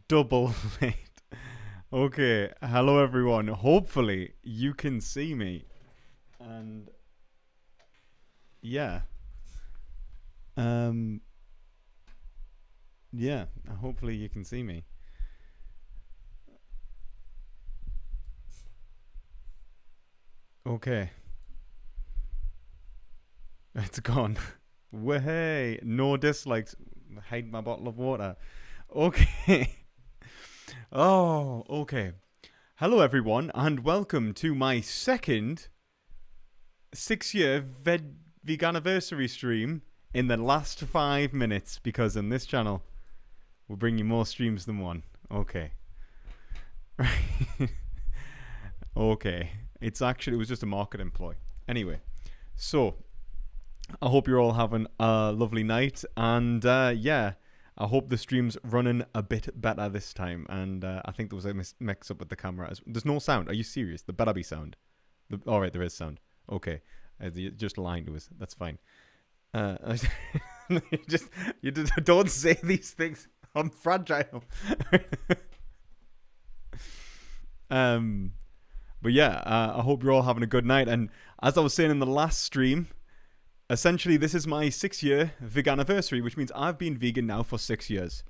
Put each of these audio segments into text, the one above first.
Double late. Okay, hello everyone. Hopefully you can see me. And yeah. Um yeah, hopefully you can see me. Okay. It's gone. Way, no dislikes. Hide my bottle of water. Okay. Oh, okay. Hello everyone and welcome to my second 6-year veganniversary stream in the last 5 minutes, because in this channel we'll bring you more streams than one. Okay. Okay. It was just a marketing ploy. Anyway, so I hope you're all having a lovely night, and yeah, I hope the stream's running a bit better this time. And I think there was a mix up with the camera. There's no sound. Are you serious? There better be sound. All right, there is sound. Okay, you just lying to us. That's fine. You just don't say these things. I'm fragile. But yeah, I hope you're all having a good night. And as I was saying in the last stream, essentially this is my 6-year veganiversary, which means I've been vegan now for 6 years.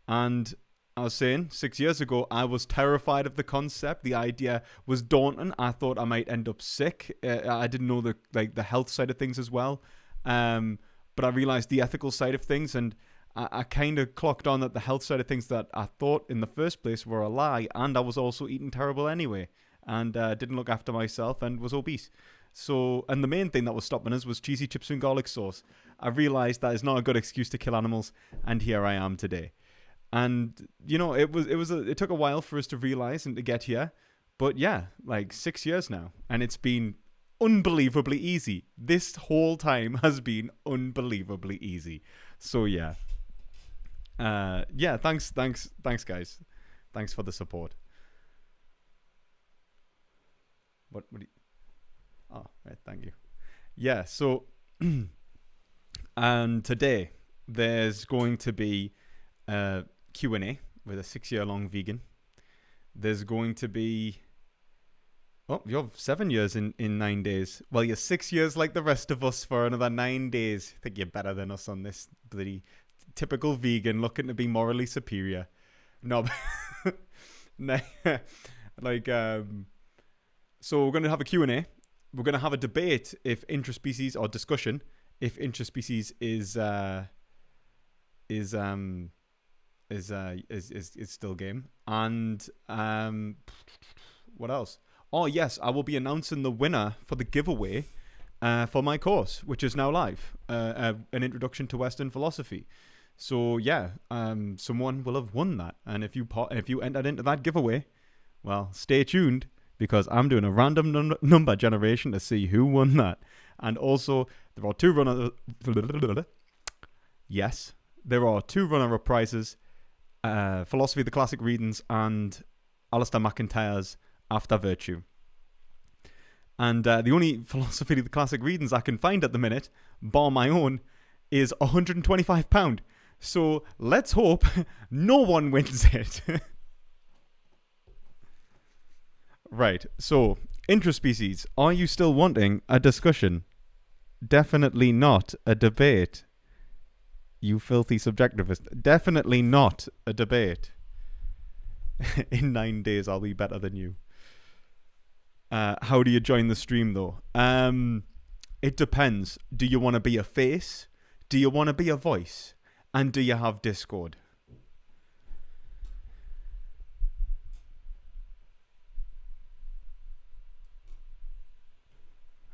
And I was saying 6 years ago, I was terrified of the concept. The idea was daunting. I thought I might end up sick. I didn't know the health side of things as well. But I realized the ethical side of things, and I kind of clocked on that the health side of things that I thought in the first place were a lie, and I was also eating terrible anyway, and didn't look after myself and was obese. So, and the main thing that was stopping us was cheesy chips and garlic sauce. I realized that is not a good excuse to kill animals, and here I am today. And it took a while for us to realize and to get here, but yeah, like 6 years now, and it's been unbelievably easy. This whole time has been unbelievably easy. So yeah. Yeah, thanks guys. Thanks for the support. What do you... Oh, right, thank you. Yeah, so and today there's going to be a Q&A with a 6-year-long vegan. There's going to be... Oh, you're 7 years in 9 days. Well, you're 6 years like the rest of us for another 9 days. I think you're better than us on this bloody typical vegan looking to be morally superior. No, like, so we're going to have a Q&A. We're going to have a debate if interspecies, or discussion if interspecies is still game. And what else? Oh yes, I will be announcing the winner for the giveaway for my course, which is now live, an introduction to Western philosophy. So yeah, someone will have won that, and if you entered into that giveaway, well, stay tuned, because I'm doing a random number generation to see who won that. And also, there are two runner-up prizes: Philosophy of the Classic Readings and Alistair McIntyre's After Virtue. And the only Philosophy of the Classic Readings I can find at the minute, bar my own, is £125. So let's hope no one wins it. Right, so interspecies, are you still wanting a discussion? Definitely not a debate. You filthy subjectivist. Definitely not a debate. In 9 days I'll be better than you. How do you join the stream though? It depends. Do you want to be a face? Do you want to be a voice? And do you have Discord?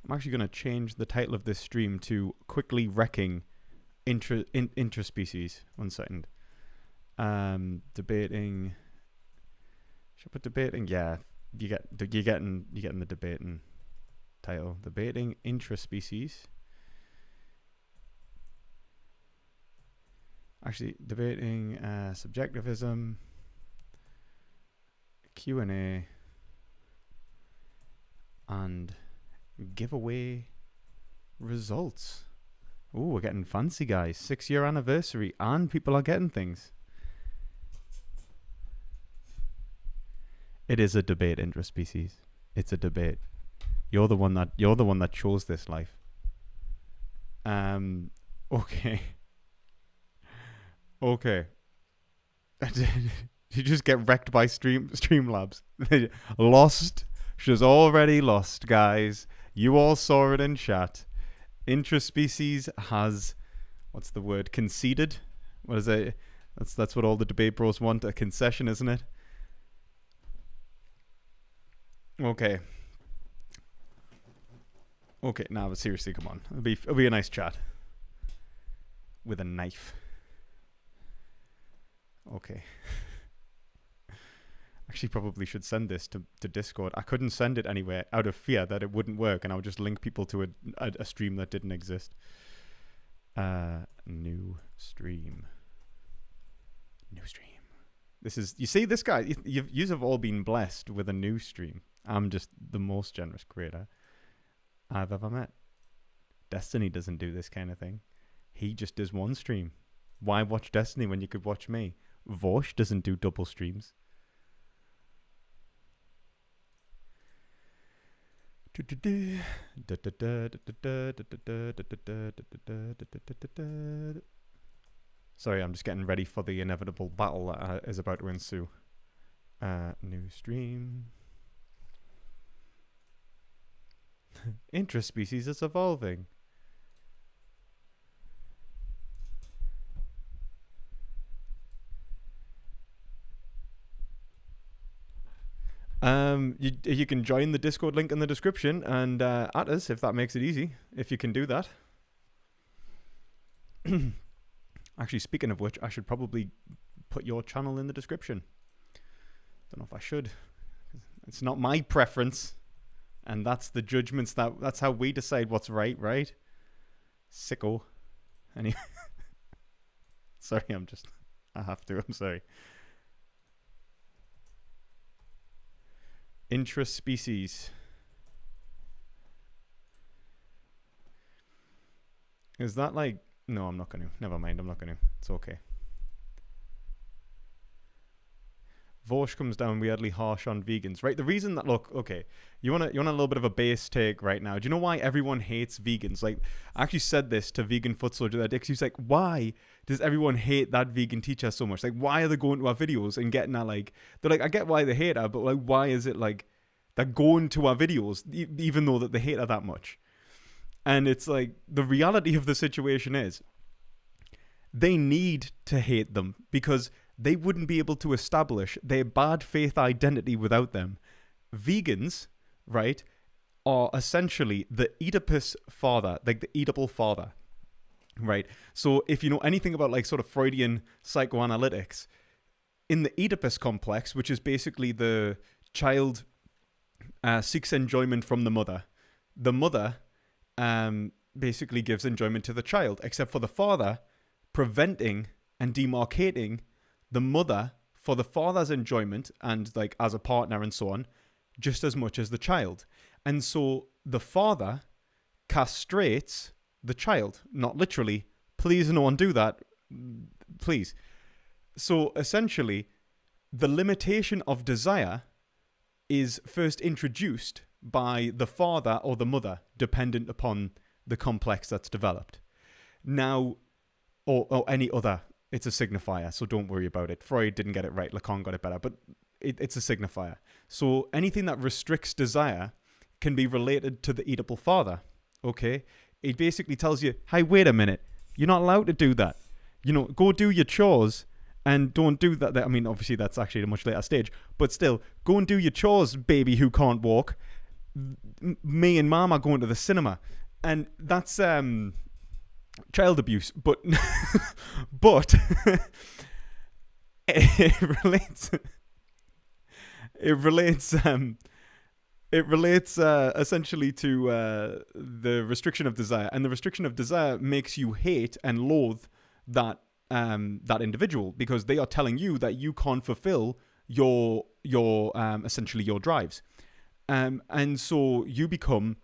I'm actually going to change the title of this stream to Quickly Wrecking Interspecies. 1 second. Debating. Should I put debating? Yeah, you're getting the debating title. Debating intraspecies. Actually, debating subjectivism, Q&A, and giveaway results. Oh, we're getting fancy, guys. 6-year anniversary, and people are getting things. It is a debate, interspecies. It's a debate. You're the one that chose this life. Okay. Okay. You just get wrecked by Streamlabs. Lost. She's already lost, guys. You all saw it in chat. Interspecies has, what's the word? Conceded? What is it? That's what all the debate bros want. A concession, isn't it? Okay. Okay, now, but seriously, come on. It'll be a nice chat. With a knife. Okay. Actually, probably should send this to Discord. I couldn't send it anywhere out of fear that it wouldn't work, and I would just link people to a stream that didn't exist. New stream. New stream. This is, you see, this guy, you have all been blessed with a new stream. I'm just the most generous creator I've ever met. Destiny doesn't do this kind of thing. He just does one stream. Why watch Destiny when you could watch me? Vosh doesn't do double streams. Sorry, I'm just getting ready for the inevitable battle that is about to ensue. New stream. Interspecies is evolving. You can join the Discord link in the description and at us if that makes it easy, if you can do that. Actually, speaking of which, I should probably put your channel in the description. Don't know if I should. It's not my preference, and that's the judgments that's how we decide what's right, right? Sicko. Anyway, sorry, I have to. I'm sorry. Intraspecies. Is that like... No, I'm not going to. Never mind, I'm not going to. It's okay. Vosh comes down weirdly harsh on vegans. Right, the reason that... Look, okay. You want a little bit of a base take right now. Do you know why everyone hates vegans? Like, I actually said this to Vegan Foot Soldier that day. He's like, why does everyone hate that vegan teacher so much? Like, why are they going to our videos and getting that, like... They're like, I get why they hate her, but, like, why is it, like... They're going to our videos, even though that they hate her that much. And it's like, the reality of the situation is, they need to hate them because they wouldn't be able to establish their bad faith identity without them. Vegans, right, are essentially the Oedipus father, like the Oedipal father, right? So if you know anything about like sort of Freudian psychoanalytics, in the Oedipus complex, which is basically the child seeks enjoyment from the mother basically gives enjoyment to the child, except for the father preventing and demarcating the mother for the father's enjoyment and like as a partner and so on, just as much as the child. And so the father castrates the child, not literally. Please no one do that. Please. So essentially, the limitation of desire is first introduced by the father or the mother, dependent upon the complex that's developed. Now, or any other, it's a signifier, so don't worry about it. Freud didn't get it right, Lacan got it better, but it's a signifier. So anything that restricts desire can be related to the Oedipal father, okay? It basically tells you, hey, wait a minute, you're not allowed to do that. You know, go do your chores and don't do that. I mean, obviously that's actually a much later stage, but still, go and do your chores, baby who can't walk. Me and mom are going to the cinema. And that's child abuse, but but it relates essentially to the restriction of desire, and the restriction of desire makes you hate and loathe that individual because they are telling you that you can't fulfill your essentially your drives, and so you become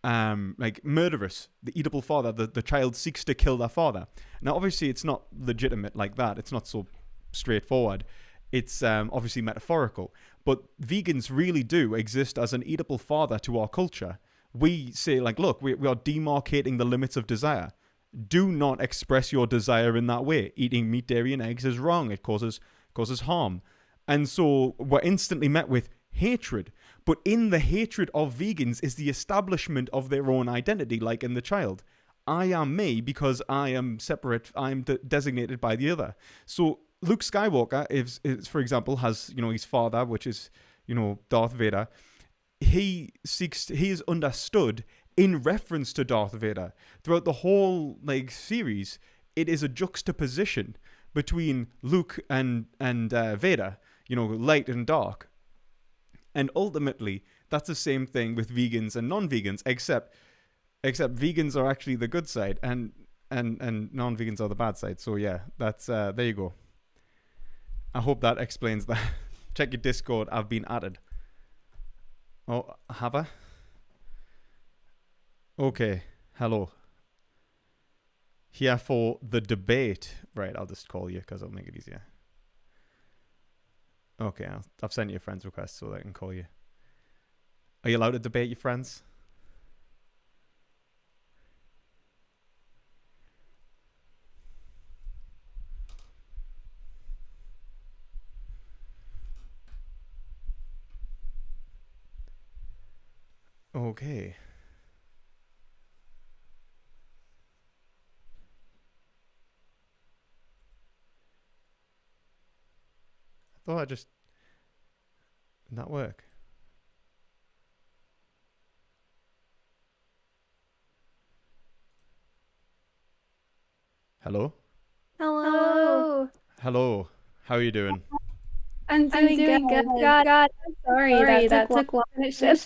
like murderous. The Oedipal father, the child seeks to kill their father. Now, obviously, it's not legitimate like that. It's not so straightforward. It's obviously metaphorical. But vegans really do exist as an eatable father to our culture. We say, like, look, we are demarcating the limits of desire. Do not express your desire in that way. Eating meat, dairy, and eggs is wrong. It causes harm. And so we're instantly met with hatred. But in the hatred of vegans is the establishment of their own identity, like in the child. I am me because I am separate. I'm designated by the other. So Luke Skywalker, is for example, has, his father, which is, Darth Vader. He is understood in reference to Darth Vader. Throughout the whole, series, it is a juxtaposition between Luke and Vader, light and dark. And ultimately, that's the same thing with vegans and non-vegans, except vegans are actually the good side and non-vegans are the bad side. So yeah, that's there you go. I hope that explains that. Check your Discord. I've been added. Oh, have I? Okay. Hello. Here for the debate. Right, I'll just call you because it'll make it easier. Okay, I've sent you a friend's request so that I can call you. Are you allowed to debate your friends? Okay. I thought didn't that work? Hello? Hello. Hello. How are you doing? I'm doing good. God, I'm sorry that took long to finish.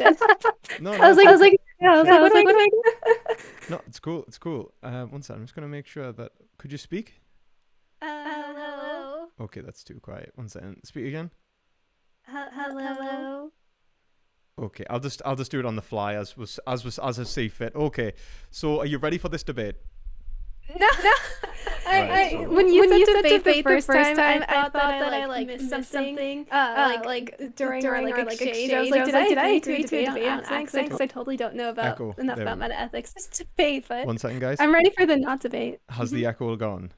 No, I was like, what am I doing? No, it's cool. One second. I'm just gonna make sure that. Could you speak? Hello. Okay, that's too quiet. One second. Speak again. Hello. Okay, I'll just do it on the fly as I see fit. Okay, so are you ready for this debate? No. Right, when you said debate the first time, I thought that I missed something. During our exchange, I was like, did I agree to a debate on accident? Because I totally don't know enough about metaethics. This debate, but 1 second, guys. I'm ready for the not debate. Has the echo gone?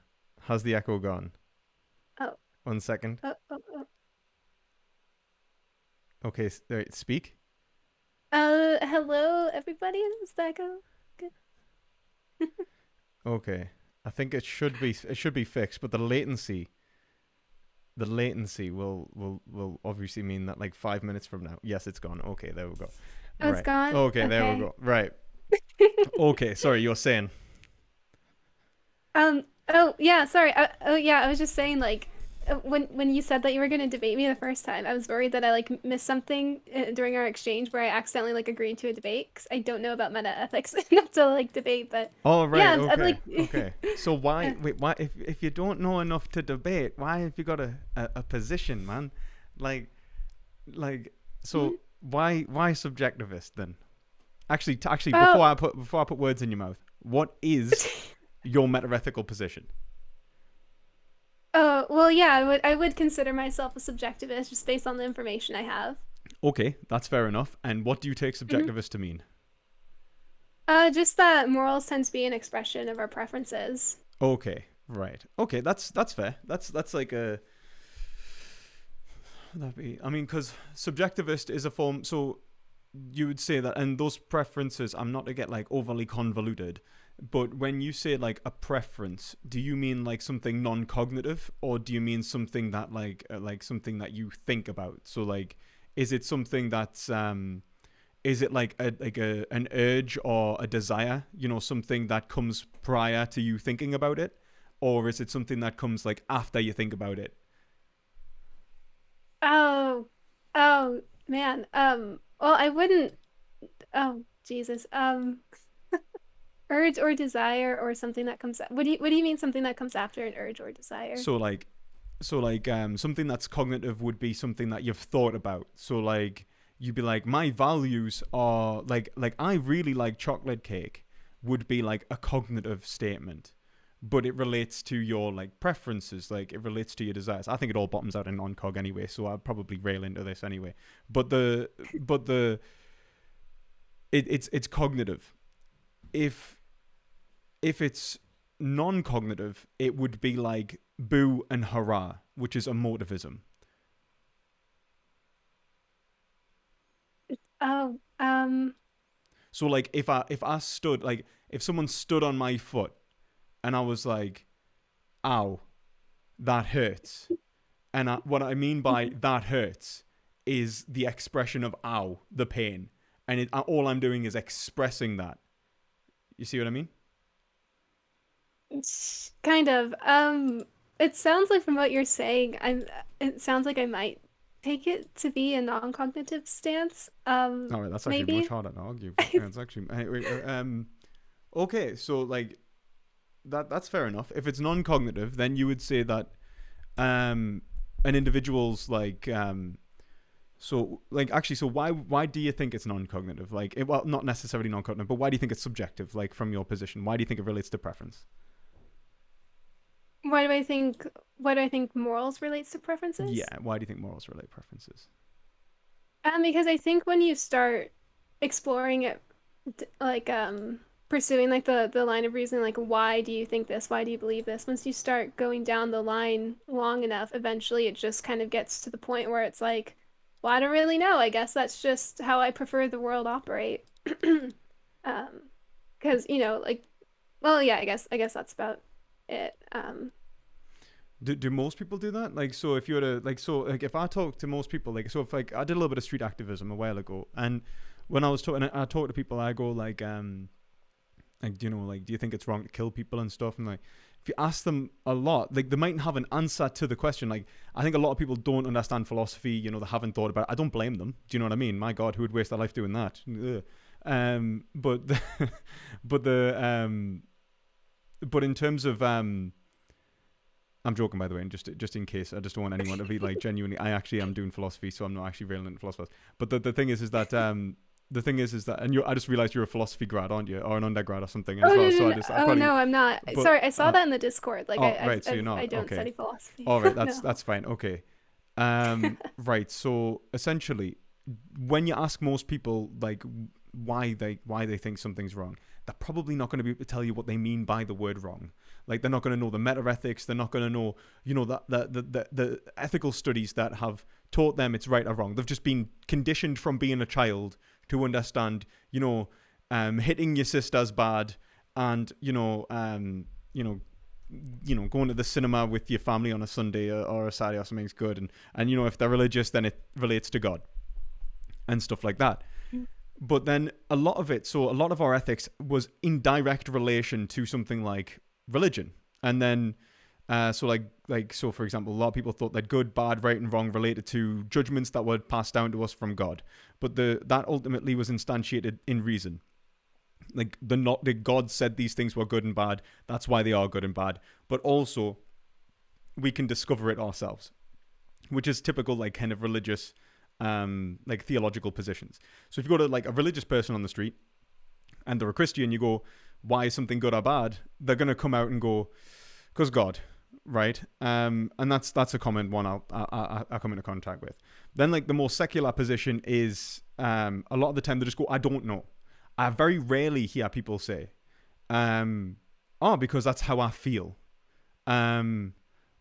Oh. 1 second. Oh. Okay, right, speak. Hello, everybody. Is the echo good? Okay. I think it should be fixed, but the latency will obviously mean that 5 minutes from now. Yes, it's gone. Okay, there we go. Oh, it's gone? Okay, there we go. Right. Okay, sorry, you were saying. Oh yeah, sorry. I was just saying, when you said that you were going to debate me the first time, I was worried that I missed something during our exchange where I accidentally agreed to a debate because I don't know about metaethics enough to debate. But oh right, yeah, okay, okay. So why if you don't know enough to debate, why have you got a position, man? So why subjectivist then? Actually, before I put words in your mouth, what is your metaethical position? Oh, well, yeah, I would consider myself a subjectivist just based on the information I have. Okay, that's fair enough. And what do you take subjectivist to mean? Just that morals tend to be an expression of our preferences. Okay, right. Okay, that's fair. That's like a... because subjectivist is a form... So you would say that, and those preferences, I'm not to get overly convoluted, but when you say a preference, do you mean something non-cognitive, or do you mean something that something that you think about? So is it something that's is it an urge or a desire, something that comes prior to you thinking about it, or is it something that comes after you think about it? Oh man. Well, I wouldn't. Oh Jesus. Urge or desire or something that comes. What do you mean something that comes after an urge or desire? So something that's cognitive would be something that you've thought about. So you'd be my values are I really like chocolate cake would be a cognitive statement. but it relates to your like preferences, like it relates to your desires. I think it all bottoms out in non-cog anyway, so I'd probably rail into this anyway. But it's cognitive. If it's non-cognitive, it would be like boo and hurrah, which is emotivism. Oh, So like if I stood like if someone stood on my foot and I was like, ow, that hurts. And what I mean by that hurts is the expression of ow, the pain. And all I'm doing is expressing that. You see what I mean? kind of. It sounds like from what you're saying, it sounds like I might take it to be a non-cognitive stance. All right, that's actually much Maybe. harder to argue. Yeah, it's actually okay. So like that's fair enough. If it's non-cognitive, then you would say that an individual's like so like actually so why do you think it's non-cognitive? Like well, not necessarily non-cognitive, but why do you think it's subjective? Like from your position, why do you think it relates to preference? Why do I think morals relates to preferences? Yeah, why do you think morals relate preferences? Because I think when you start exploring it, like pursuing like the line of reasoning, like why do you think this? Why do you believe this? Once you start going down the line long enough, eventually it just kind of gets to the point where it's like, well, I don't really know. I guess that's just how I prefer the world operate. Um, because like, well, yeah, I guess that's about it. Do most people do that? Like, so if you were to like, so like, if I talk to most people, like, so if like I did a little bit of street activism a while ago, and when I was talking, I talk to people, I go like, like, do you think it's wrong to kill people and stuff? And like, if you ask them a lot, like, they mightn't have an answer to the question. Like, I think a lot of people don't understand philosophy. They haven't thought about it. I don't blame them. Do you know what I mean? My God, who would waste their life doing that? Ugh. But but but in terms of I'm joking, by the way, and just in case, I just don't want anyone to be like genuinely. I actually am doing philosophy, so I'm not actually railing into philosophers. But the thing is that the thing is that, and I just realized you're a philosophy grad, aren't you, or an undergrad or something as Oh well? no, no, So no. I Oh probably, no, I'm not. but Sorry, I saw that in the Discord. Like oh I right, so you're I not don't okay. study philosophy. All right, No. that's fine. Okay, right. So essentially, when you ask most people like why they think something's wrong, they're probably not going to be able to tell you what they mean by the word wrong. Like they're not going to know the meta ethics. They're not going to know, that the ethical studies that have taught them it's right or wrong. They've just been conditioned from being a child to understand, hitting your sister's bad, and going to the cinema with your family on a Sunday or a Saturday or something's good, and if they're religious, then it relates to God and stuff like that. But then a lot of our ethics was in direct relation to something like religion. And then so for example, a lot of people thought that good, bad, right and wrong related to judgments that were passed down to us from God. But that ultimately was instantiated in reason. Like the God said these things were good and bad, that's why they are good and bad. But also we can discover it ourselves, which is typical like kind of religious like theological positions. So if you go to like a religious person on the street and they're a Christian, you go, why is something good or bad? They're going to come out and go, because God, right? And that's a common one I come into contact with. Then like the more secular position is a lot of the time they just go, I don't know. I very rarely hear people say, because that's how I feel.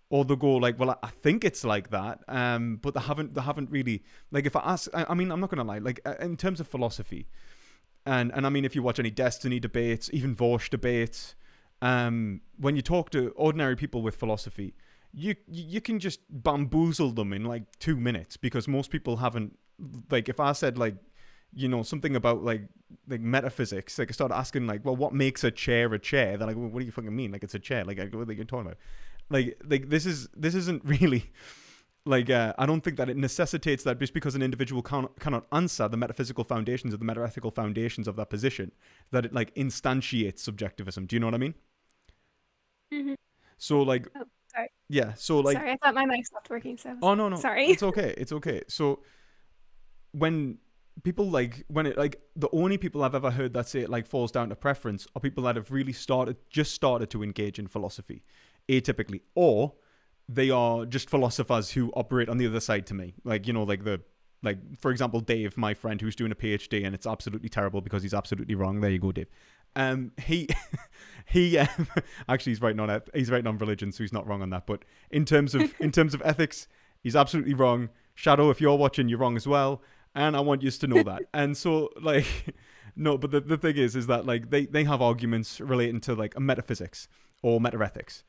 Or they'll go like, well, I think it's like that, but they haven't really, like, if I ask, I mean, I'm not gonna lie, like in terms of philosophy, and I mean, if you watch any Destiny debates, even Vosh debates, when you talk to ordinary people with philosophy, you can just bamboozle them in like 2 minutes, because most people haven't, like, if I said like, something about like metaphysics, like I started asking like, well, what makes a chair a chair? They're like, well, what do you fucking mean? Like it's a chair? Like what are you talking about? Like this isn't really like I don't think that it necessitates that just because an individual cannot answer the metaphysical foundations or the metaethical foundations of that position, that it like instantiates subjectivism. Do you know what I mean? Hmm. So like, Oh, sorry. yeah, so like, Sorry, I thought my mic stopped working, so I was oh no, sorry. it's okay. So when people like when it like the only people I've ever heard that say it like falls down to preference are people that have really just started to engage in philosophy, atypically, or they are just philosophers who operate on the other side to me. Like, like for example, Dave, my friend who's doing a PhD, and it's absolutely terrible because he's absolutely wrong. There you go, Dave. He he actually he's writing on religion, so he's not wrong on that. But in terms of ethics, he's absolutely wrong. Shadow, if you're watching, you're wrong as well, and I want you to know that. And so like no, but the thing is that like they have arguments relating to like metaphysics or metaethics,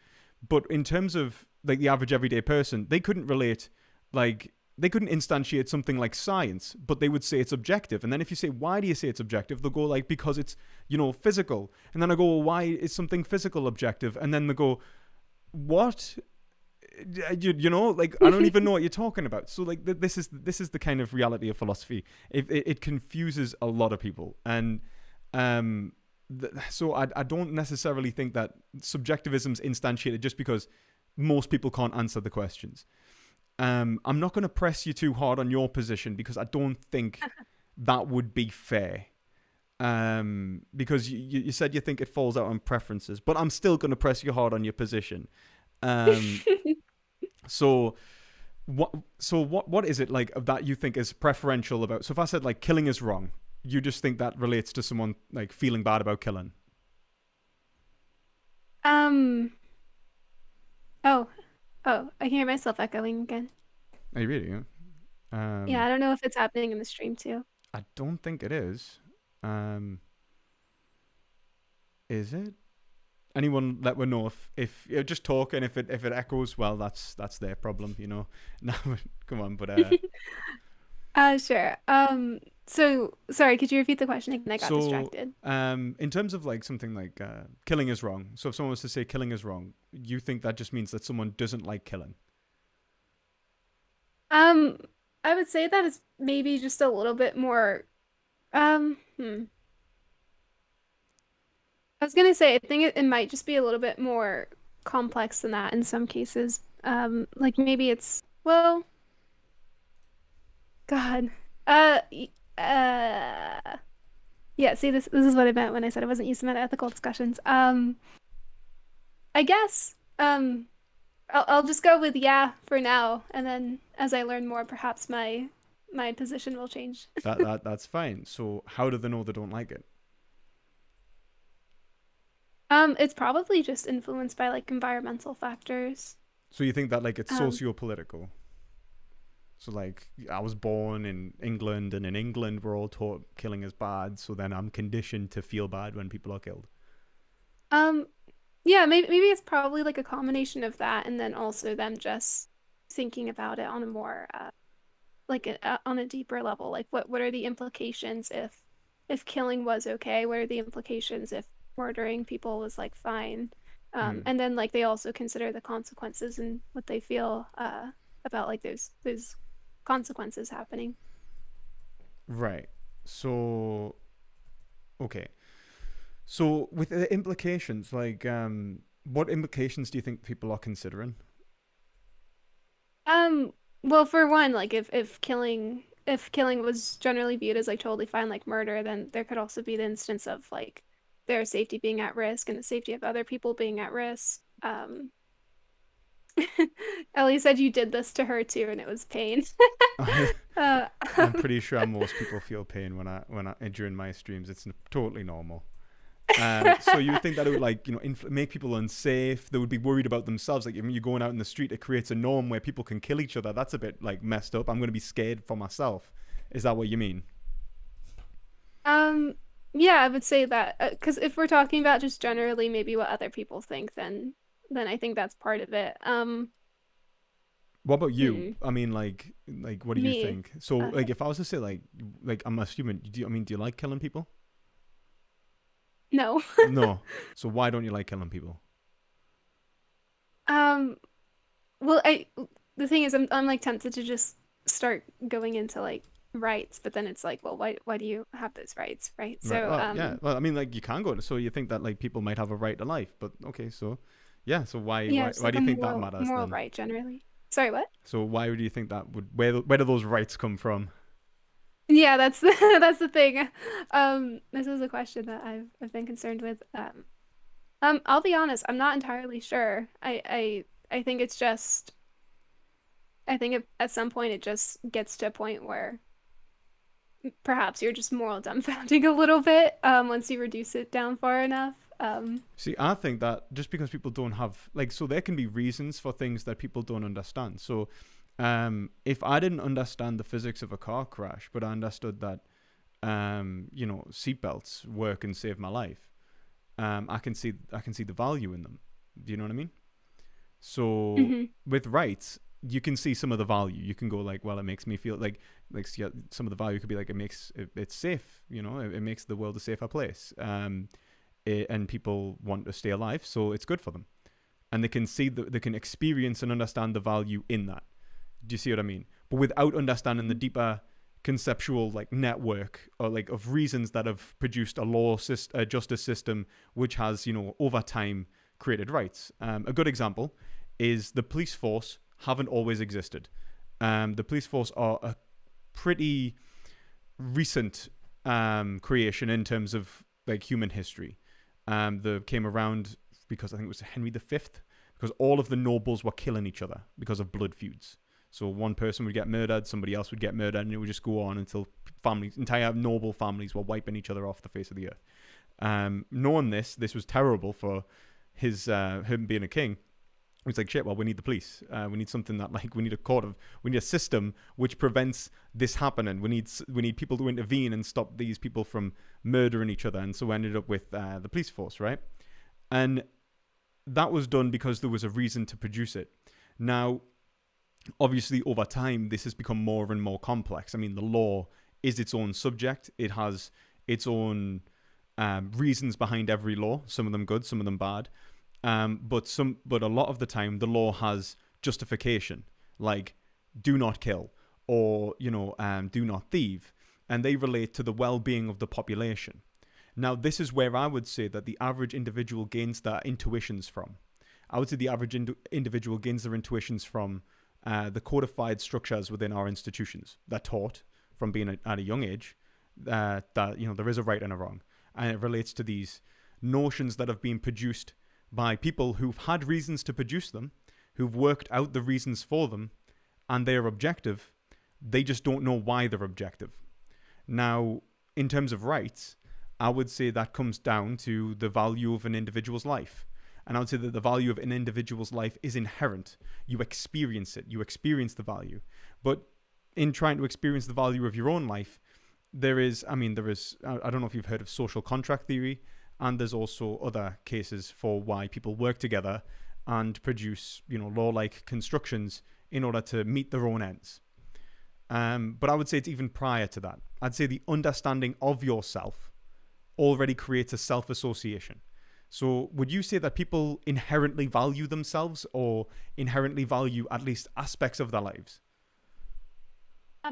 but in terms of like the average everyday person, they couldn't relate like. They couldn't instantiate something like science, but they would say it's objective. And then if you say, why do you say it's objective? They'll go like, because it's, physical. And then I go, well, why is something physical objective? And then they go, what? Like, I don't even know what you're talking about. So like, this is the kind of reality of philosophy. It confuses a lot of people. And so I don't necessarily think that subjectivism's instantiated just because most people can't answer the questions. I'm not going to press you too hard on your position because I don't think that would be fair. Because you said you think it falls out on preferences, but I'm still going to press you hard on your position. So what is it like that you think is preferential about? So if I said like killing is wrong, you just think that relates to someone like feeling bad about killing? Oh, I hear myself echoing again. Are you really? Yeah, I don't know if it's happening in the stream too. I don't think it is. Is it? Anyone let me know if just talk, and if it echoes, well, that's their problem, No, come on, but Sure. So sorry, could you repeat the question again? I got distracted. In terms of like something like killing is wrong. So if someone was to say killing is wrong, you think that just means that someone doesn't like killing? I would say that is maybe just a little bit more. I was gonna say I think it might just be a little bit more complex than that in some cases. Like maybe it's God. Yeah, see, this is what I meant when I said I wasn't used to meta-ethical discussions. I guess I'll just go with yeah for now, and then as I learn more, perhaps my position will change. That's fine. So how do they know they don't like it? It's probably just influenced by like environmental factors. So you think that like it's socio-political? So like I was born in England, and in England we're all taught killing is bad, so then I'm conditioned to feel bad when people are killed. Yeah, maybe it's probably like a combination of that, and then also them just thinking about it on a more on a deeper level. Like what are the implications if killing was okay? What are the implications if murdering people was like fine? And then like they also consider the consequences and what they feel about like those consequences happening. Right. So okay. So with the implications, like what implications do you think people are considering? Well, for one, like if killing was generally viewed as like totally fine, like murder, then there could also be the instance of like their safety being at risk and the safety of other people being at risk. Ellie said you did this to her too, and it was pain. I'm pretty sure most people feel pain when I during my streams. It's totally normal. So you would think that it would like make people unsafe. They would be worried about themselves. Like when you're going out in the street, it creates a norm where people can kill each other. That's a bit like messed up. I'm going to be scared for myself. Is that what you mean? Yeah, I would say that because if we're talking about just generally maybe what other people think, then I think that's part of it. What about you? I mean, like what do you think? So Okay. like if I was to say like I'm assuming, do you like killing people? No. No. So why don't you like killing people? Well, the thing is, I'm like tempted to just start going into like rights, but then it's like, well, why do you have those rights, right? So Right. Yeah. Well, I mean, like you can go. So you think that like people might have a right to life, but okay. So yeah. So why it's why like do a you think that moral, matters moral then? right generally. Sorry, what? So why do you think that would where do those rights come from? Yeah, that's the that's the thing. This is a question that I've been concerned with. I'll be honest, I'm not entirely sure. I think it's just I think at some point it just gets to a point where perhaps you're just moral dumbfounding a little bit once you reduce it down far enough. See, I think that just because people don't have like, so there can be reasons for things that people don't understand. So, if I didn't understand the physics of a car crash, but I understood that, seatbelts work and save my life, I can see the value in them. Do you know what I mean? So Mhm. with rights, you can see some of the value. You can go like, well, it makes me feel like yeah, some of the value could be like it's safe. It makes the world a safer place. And people want to stay alive, so it's good for them, and they can experience and understand the value in that. Do you see what I mean? But without understanding the deeper conceptual like network or like of reasons that have produced a justice system which has over time created rights. A good example is the police force haven't always existed. The police force are a pretty recent creation in terms of like human history. They came around because I think it was Henry V, because all of the nobles were killing each other because of blood feuds. So one person would get murdered, somebody else would get murdered, and it would just go on until entire noble families were wiping each other off the face of the earth. Knowing this was terrible for him being a king. It's like, shit, well, we need the police. We need something that we need we need a system which prevents this happening. We need people to intervene and stop these people from murdering each other. And so we ended up with the police force, right? And that was done because there was a reason to produce it. Now, obviously, over time, this has become more and more complex. I mean, the law is its own subject. It has its own reasons behind every law. Some of them good, some of them bad. But a lot of the time, the law has justification, like do not kill or do not thieve, and they relate to the well-being of the population. Now, this is where I would say that the average individual gains their intuitions from. I would say the average individual gains their intuitions from the codified structures within our institutions. They're taught from being at a young age that there is a right and a wrong, and it relates to these notions that have been produced by people who've had reasons to produce them, who've worked out the reasons for them, and they're objective. They just don't know why they're objective. Now, in terms of rights, I would say that comes down to the value of an individual's life. And I would say that the value of an individual's life is inherent. You experience it. You experience the value. But in trying to experience the value of your own life, I don't know if you've heard of social contract theory, and there's also other cases for why people work together and produce, law-like constructions in order to meet their own ends. But I would say it's even prior to that. I'd say the understanding of yourself already creates a self-association. So would you say that people inherently value themselves or inherently value at least aspects of their lives?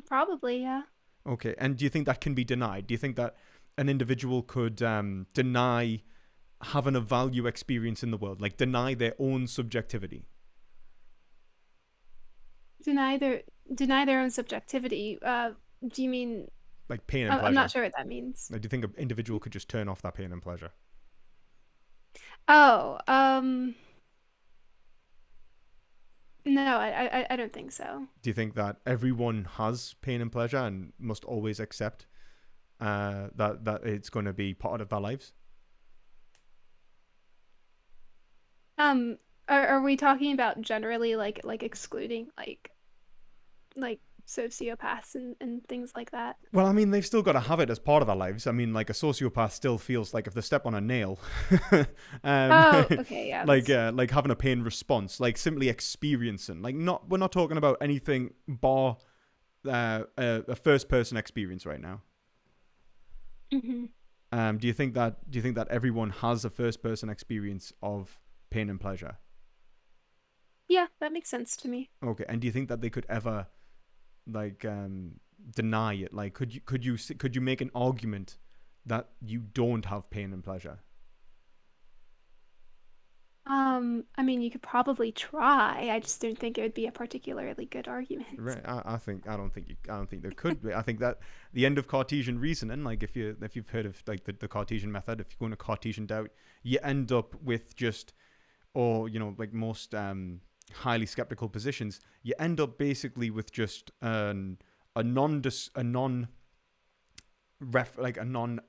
Probably, yeah. Okay, and do you think that can be denied? Do you think that an individual could deny having a value experience in the world, like deny their own subjectivity? Deny their own subjectivity. Do you mean? Like pain and I'm not pleasure. sure what that means. Like, do you think an individual could just turn off that pain and pleasure? Oh, no, I don't think so. Do you think that everyone has pain and pleasure and must always accept that it's going to be part of their lives? Are we talking about generally like excluding like sociopaths and things like that? Well, I mean, they've still got to have it as part of their lives. I mean, like a sociopath still feels like if they step on a nail, Oh, okay, yeah. like having a pain response, like simply experiencing, we're not talking about anything bar a first person experience right now. Hmm. Do you think that everyone has a first person experience of pain and pleasure? Yeah, that makes sense to me. Okay, and do you think that they could ever deny it? Like, could you make an argument that you don't have pain and pleasure? I mean, you could probably try. I just don't think it would be a particularly good argument. Right. I don't think there could be. I think that the end of Cartesian reasoning, like if you've heard of like the Cartesian method, if you go into Cartesian doubt, you end up with just, or like most highly skeptical positions, you end up basically with just a non a non ref like a non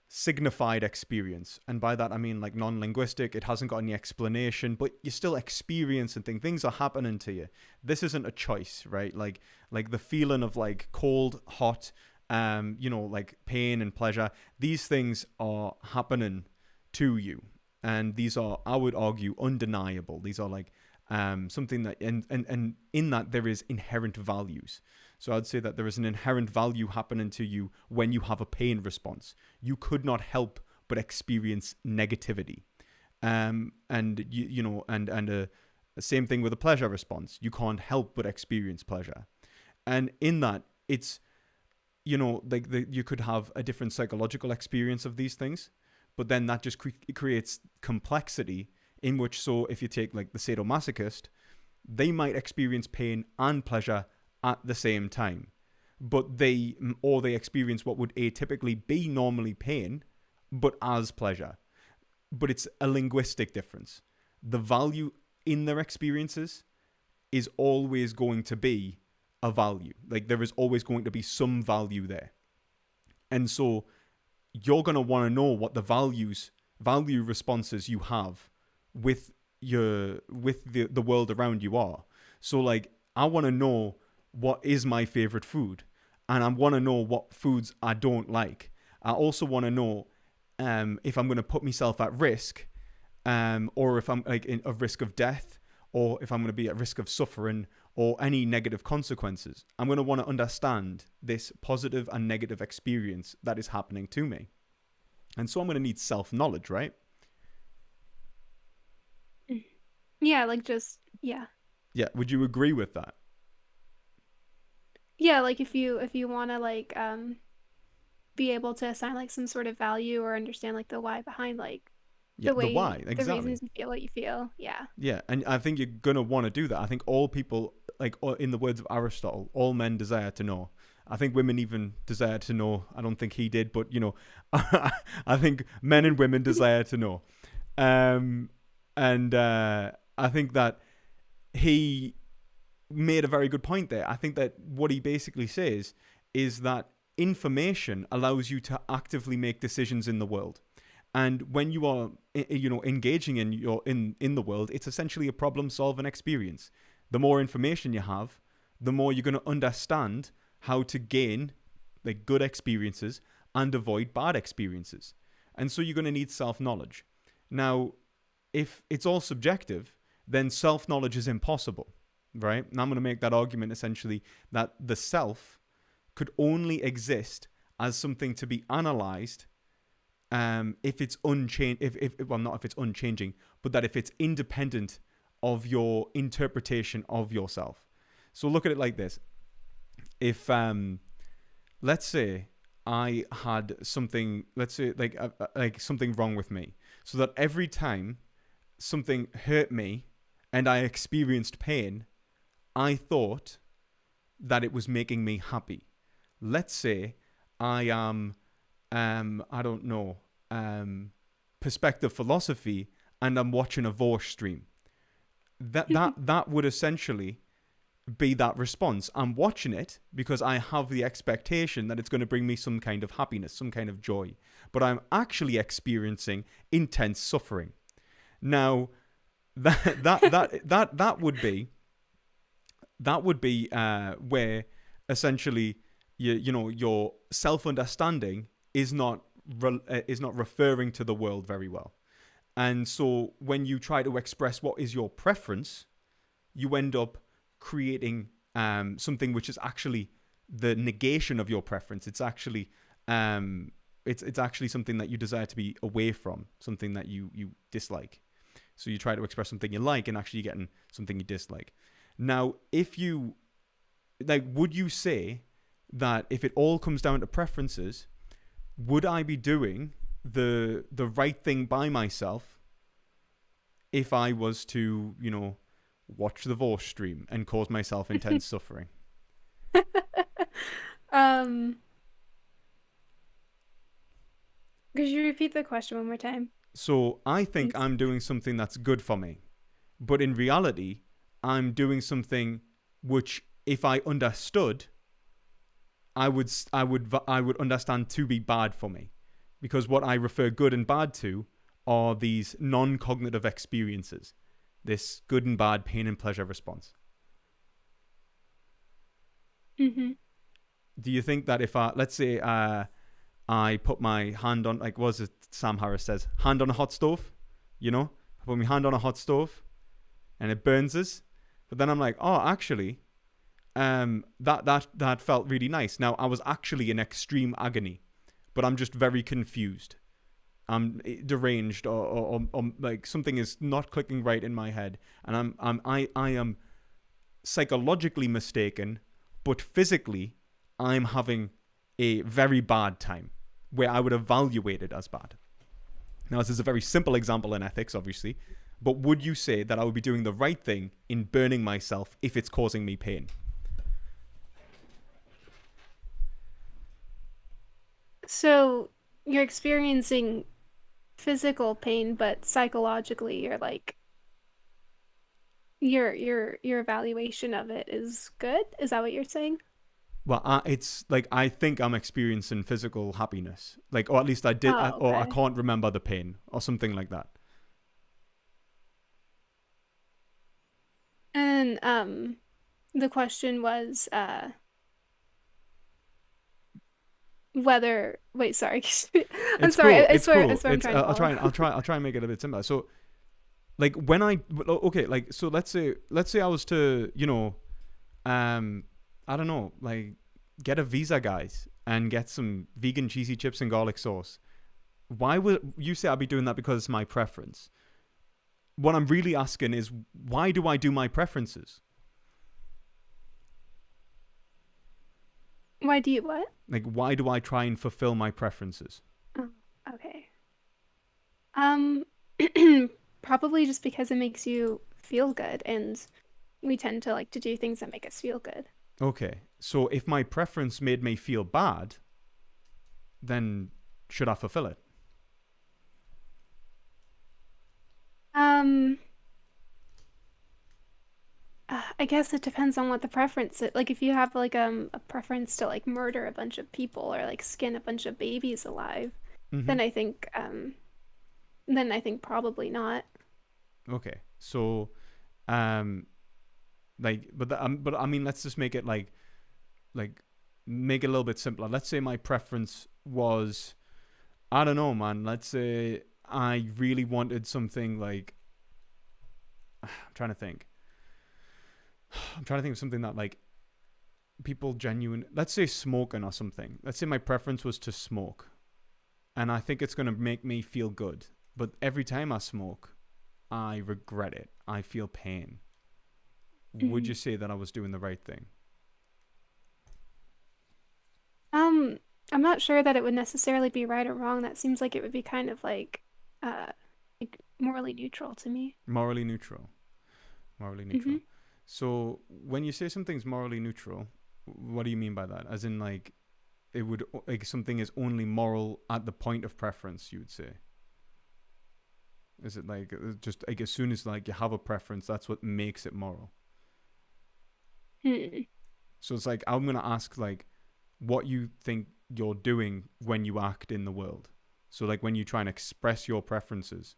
signified experience, and by that I mean like non-linguistic. It hasn't got any explanation, but you still experience and things are happening to you. This isn't a choice, right? Like the feeling of like cold, hot, like pain and pleasure, these things are happening to you, and these are, I would argue, undeniable. These are like something that, and in that there is inherent values. So I'd say that there is an inherent value happening to you when you have a pain response. You could not help but experience negativity. And the same thing with a pleasure response. You can't help but experience pleasure. And in that, it's, you could have a different psychological experience of these things, but then that just creates complexity in which, so if you take like the sadomasochist, they might experience pain and pleasure at the same time, but they experience what would atypically be normally pain, but as pleasure. But it's a linguistic difference. The value in their experiences is always going to be a value. Like there is always going to be some value there. And so you're going to want to know what the value responses you have with the world around you are. So like, I want to know what is my favorite food, and I want to know what foods I don't like. I also want to know if I'm going to put myself at risk, or if I'm like a risk of death, or if I'm going to be at risk of suffering or any negative consequences. I'm going to want to understand this positive and negative experience that is happening to me. And so I'm going to need self-knowledge, right? Yeah, like just, yeah. Yeah, would you agree with that? Yeah, like if you want to like be able to assign like some sort of value or understand like the why behind like Yeah, the why, the exactly. reasons you feel what you feel. Yeah. Yeah, and I think you're going to want to do that. I think all people, like in the words of Aristotle, all men desire to know. I think women even desire to know. I don't think he did, but I think men and women desire to know. And I think that he made a very good point there. I think that what he basically says is that information allows you to actively make decisions in the world. And when you are, engaging in the world, it's essentially a problem-solving experience. The more information you have, the more you're going to understand how to gain like good experiences and avoid bad experiences. And so you're going to need self-knowledge. Now, if it's all subjective, then self-knowledge is impossible, right? And I'm going to make that argument essentially that the self could only exist as something to be analyzed if it's not if it's unchanging, but that if it's independent of your interpretation of yourself. So look at it like this. If, let's say I had something, let's say like something wrong with me, so that every time something hurt me and I experienced pain, I thought that it was making me happy. Let's say I am, I don't know, perspective philosophy, and I'm watching a Vorsh stream. That would essentially be that response. I'm watching it because I have the expectation that it's going to bring me some kind of happiness, some kind of joy, but I'm actually experiencing intense suffering. Now, that would be where essentially your self-understanding is not referring to the world very well. And so when you try to express what is your preference, you end up creating something which is actually the negation of your preference. It's actually it's actually something that you desire to be away from, something that you dislike. So you try to express something you like, and actually you're getting something you dislike. Now, if you would you say that if it all comes down to preferences, would I be doing the right thing by myself if I was to, watch the Vorsh stream and cause myself intense suffering? Um, could you repeat the question one more time? So I think Thanks. I'm doing something that's good for me, but in reality, I'm doing something which, if I understood, I would understand to be bad for me, because what I refer good and bad to are these non-cognitive experiences, this good and bad, pain and pleasure response. Mm-hmm. Do you think that if let's say I put my hand on, like, what is it Sam Harris says, hand on a hot stove, I put my hand on a hot stove and it burns us, but then I'm like, oh, actually, that felt really nice. Now I was actually in extreme agony, but I'm just very confused. I'm deranged, or like something is not clicking right in my head, and I am psychologically mistaken, but physically I'm having a very bad time where I would evaluate it as bad. Now, this is a very simple example in ethics, obviously, but would you say that I would be doing the right thing in burning myself if it's causing me pain? So you're experiencing physical pain, but psychologically you're like your evaluation of it is good? Is that what you're saying? Well, it's like I think I'm experiencing physical happiness, like, or at least I did, Oh, or I okay. can't remember the pain, or something like that. And the question was whether wait, sorry. I'm It's sorry. cool. I It's swear I cool. swear I'm It's trying to I'll follow. try and I'll try and make it a bit simpler. So, like, when I okay, like, so let's say I was to, um I don't know, like, get a visa, guys, and get some vegan cheesy chips and garlic sauce. Why would you say I'd be doing that? Because it's my preference. What I'm really asking is, why do I do my preferences? Why do you what? Like, why do I try and fulfill my preferences? Oh, okay. Um, probably just because it makes you feel good, and we tend to like to do things that make us feel good. Okay, so if my preference made me feel bad, then should I fulfill it? Um, I guess it depends on what the preference is. Like if you have like a preference to like murder a bunch of people or like skin a bunch of babies alive, Mm-hmm. then I think probably not. Okay, so um, like, but I mean, let's just make it like make it a little bit simpler. Let's say my preference was, I don't know, man. Let's say I really wanted something like, I'm trying to think. I'm trying to think of something that, like, people genuine. Let's say smoking or something. Let's say my preference was to smoke, and I think it's gonna make me feel good. But every time I smoke, I regret it. I feel pain. Would Mhm. you say that I was doing the right thing? Um, I'm not sure that it would necessarily be right or wrong. That seems like it would be kind of uh like morally neutral to me. Morally neutral. Morally Hmm. neutral. So when you say something's morally neutral, what do you mean by that? As in, like, it would, like, something is only moral at the point of preference, you would say? Is it like, just like, as soon as, like, you have a preference, that's what makes it moral? Hmm. So it's like, I'm gonna ask, like, what you think you're doing when you act in the world. So, like, when you try and express your preferences,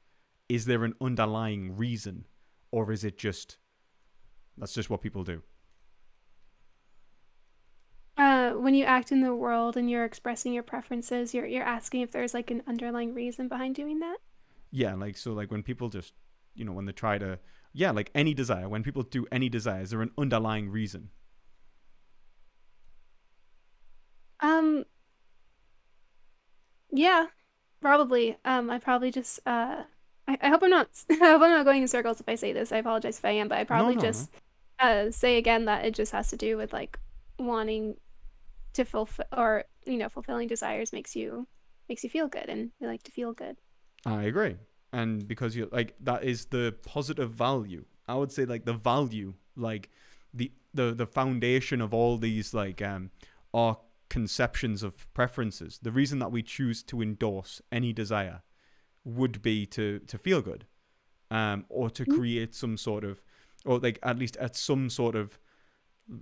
is there an underlying reason, or is it just, that's just what people do? When you act in the world and you're expressing your preferences, you're asking if there's like an underlying reason behind doing that. Yeah, like, so, like, when people just, when they try to, yeah, like, any desire, when people do any desire, is there an underlying reason? Um, yeah, probably. I probably just I hope I'm not I hope I'm not going in circles if I say this. I apologize if I am, but I No, probably no, no. just say again that it just has to do with like wanting to fulfill or fulfilling desires makes you feel good and we like to feel good. I agree. and because you're like, that is the positive value. I would say like the value, like the foundation of all these like our conceptions of preferences. The reason that we choose to endorse any desire would be to feel good, or to create some sort of, or like at least at some sort of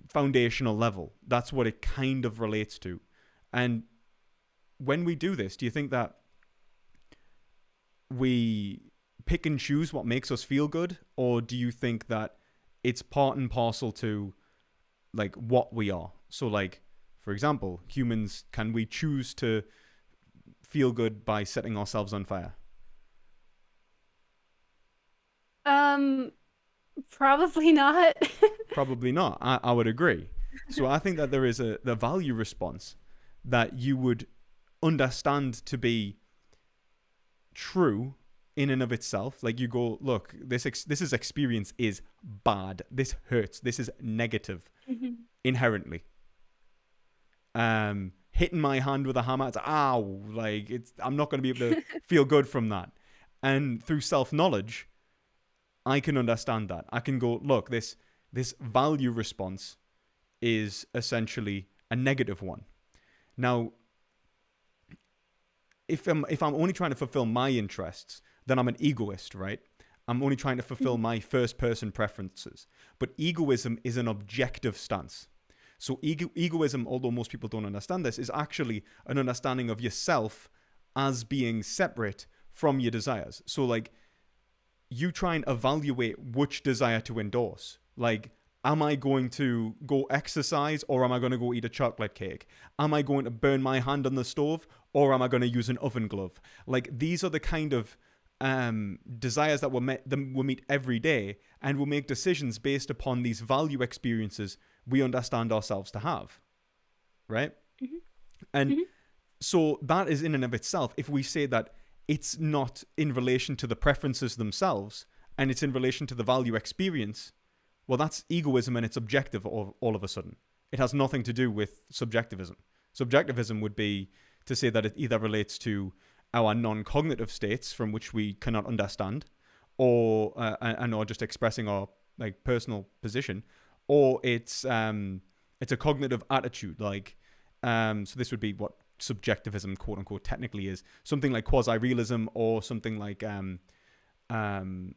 foundational level. That's what it kind of relates to. And when we do this, do you think that we pick and choose what makes us feel good, or do you think that it's part and parcel to like what we are? So like, for example, humans, can we choose to feel good by setting ourselves on fire? Probably not. Probably not. I would agree. So I think that there is the value response that you would understand to be true in and of itself. Like you go, look, this experience is bad. This hurts. This is negative inherently. Hitting my hand with a hammer, it's ow. Like I'm not going to be able to feel good from that. And through self-knowledge, I can understand that. I can go, look, this value response is essentially a negative one. Now, if I'm only trying to fulfill my interests, then I'm an egoist, right? I'm only trying to fulfill my first person preferences. But egoism is an objective stance. So egoism, although most people don't understand this, is actually an understanding of yourself as being separate from your desires. So like, you try and evaluate which desire to endorse. Like, am I going to go exercise, or am I going to go eat a chocolate cake? Am I going to burn my hand on the stove, or am I going to use an oven glove? Like, these are the kind of desires that we meet every day, and we'll make decisions based upon these value experiences we understand ourselves to have, right? And so that is in and of itself, if we say that it's not in relation to the preferences themselves, and it's in relation to the value experience, well, that's egoism, and it's objective all of a sudden. It has nothing to do with subjectivism. Subjectivism would be to say that it either relates to our non-cognitive states from which we cannot understand, or just expressing our like personal position, or it's a cognitive attitude. Like, so this would be what subjectivism, quote unquote, technically is, something like quasi-realism, or something like norm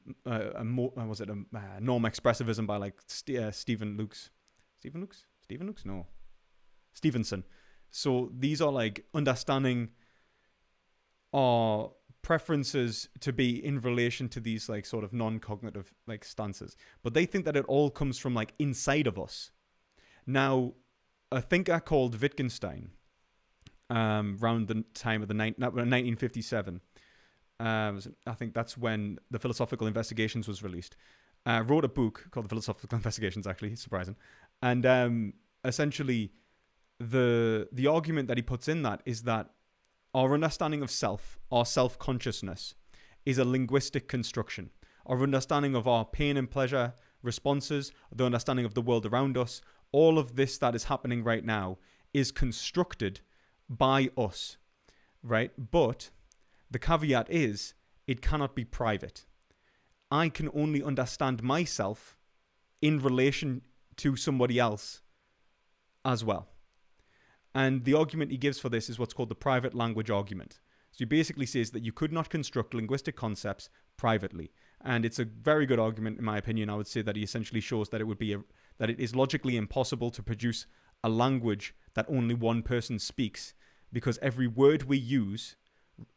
expressivism by like Stevenson. So these are like understanding our preferences to be in relation to these like sort of non-cognitive like stances, but they think that it all comes from like inside of us. Now, a thinker called Wittgenstein, around the time of 1957, I think that's when the Philosophical Investigations was released, wrote a book called The Philosophical Investigations, actually, surprising. And essentially, the argument that he puts in that is that our understanding of self, our self-consciousness, is a linguistic construction. Our understanding of our pain and pleasure responses, the understanding of the world around us, all of this that is happening right now is constructed by us, right? But the caveat is, it cannot be private. I can only understand myself in relation to somebody else as well. And the argument he gives for this is what's called the private language argument. So he basically says that you could not construct linguistic concepts privately. And it's a very good argument, in my opinion. I would say that he essentially shows that that it is logically impossible to produce a language that only one person speaks, because every word we use,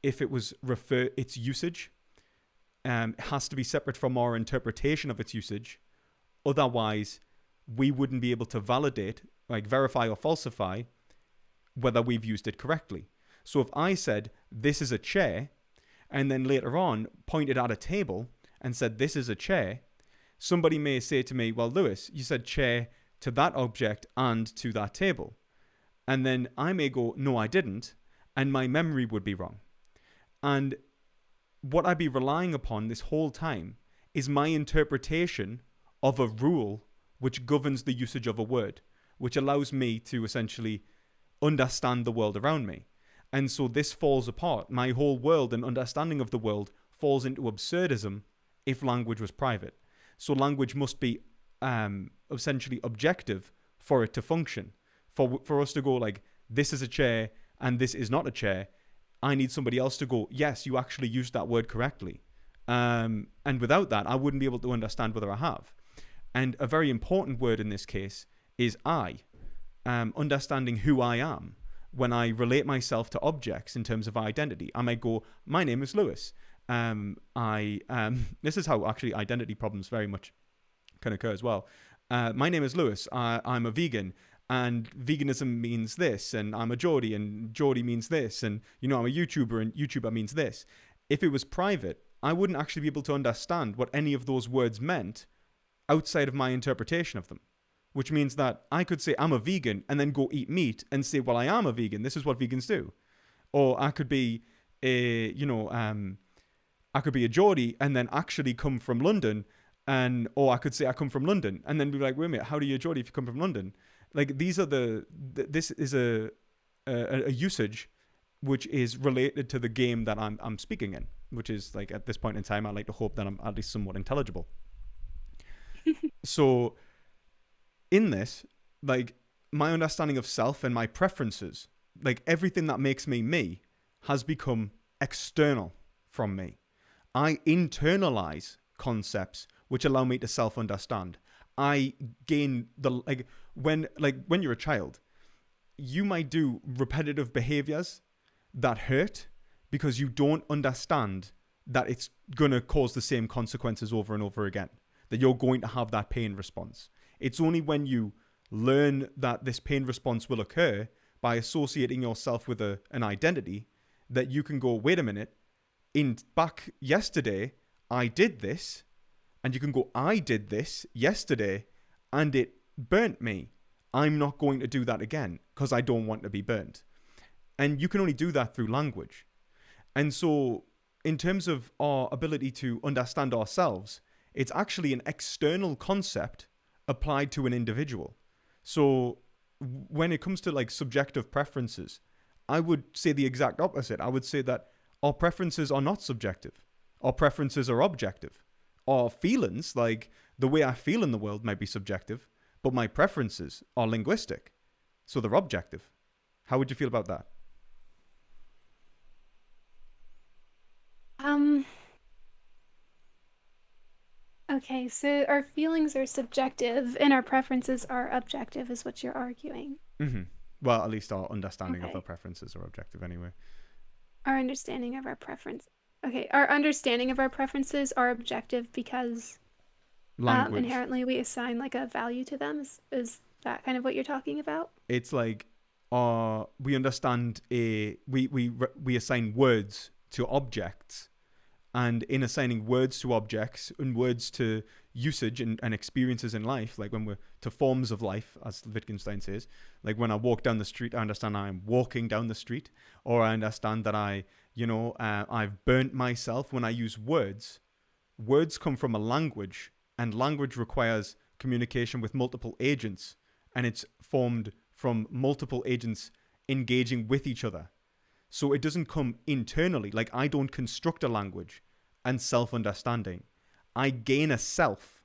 if it was its usage, has to be separate from our interpretation of its usage. Otherwise, we wouldn't be able to validate, like verify or falsify, whether we've used it correctly. So if I said, this is a chair, and then later on pointed at a table and said, this is a chair, somebody may say to me, well, Lewis, you said chair to that object and to that table. And then I may go, no, I didn't. And my memory would be wrong. And what I'd be relying upon this whole time is my interpretation of a rule which governs the usage of a word, which allows me to essentially understand the world around me. And so this falls apart. My whole world and understanding of the world falls into absurdism if language was private. So language must be essentially objective for it to function. For us to go like, this is a chair and this is not a chair, I need somebody else to go, yes, you actually used that word correctly. And without that, I wouldn't be able to understand whether I have. And a very important word in this case is I. Understanding who I am when I relate myself to objects in terms of identity. I might go, my name is Lewis. This is how actually identity problems very much can occur as well. My name is Lewis. I'm a vegan, and veganism means this, and I'm a Geordie, and Geordie means this, and I'm a YouTuber, and YouTuber means this. If it was private, I wouldn't actually be able to understand what any of those words meant outside of my interpretation of them. Which means that I could say I'm a vegan and then go eat meat and say, well, I am a vegan. This is what vegans do. Or I could be I could be a Geordie and then actually come from London, or I could say I come from London and then be like, wait a minute, how do you a Geordie if you come from London? Like this is a usage which is related to the game that I'm speaking in, which is like at this point in time, I like to hope that I'm at least somewhat intelligible. So in this, like my understanding of self and my preferences, like everything that makes me me has become external from me. I internalize concepts which allow me to self-understand. I gain when you're a child, you might do repetitive behaviors that hurt because you don't understand that it's going to cause the same consequences over and over again, that you're going to have that pain response. It's only when you learn that this pain response will occur by associating yourself with an identity that you can go, wait a minute, back yesterday, I did this, and you can go, I did this yesterday, and it burnt me. I'm not going to do that again because I don't want to be burnt. And you can only do that through language. And so in terms of our ability to understand ourselves, it's actually an external concept applied to an individual. So when it comes to like subjective preferences, I would say the exact opposite. I would say that our preferences are not subjective. Our preferences are objective. Our feelings, like the way I feel in the world, might be subjective, but my preferences are linguistic. So they're objective. How would you feel about that? Okay, so our feelings are subjective and our preferences are objective, is what you're arguing. Mm-hmm. Well, at least our understanding of Okay. our preferences are objective anyway. Our understanding of our preference. Okay, our understanding of our preferences are objective because Language. inherently we assign like a value to them. Is that kind of what you're talking about? It's like we understand we assign words to objects, and in assigning words to objects and words to usage and experiences in life, like when we're to forms of life, as Wittgenstein says, like when I walk down the street, I understand I'm walking down the street, or I understand that I've burnt myself. When I use words come from a language, and language requires communication with multiple agents, and it's formed from multiple agents engaging with each other. So it doesn't come internally. Like I don't construct a language and self-understanding. I gain a self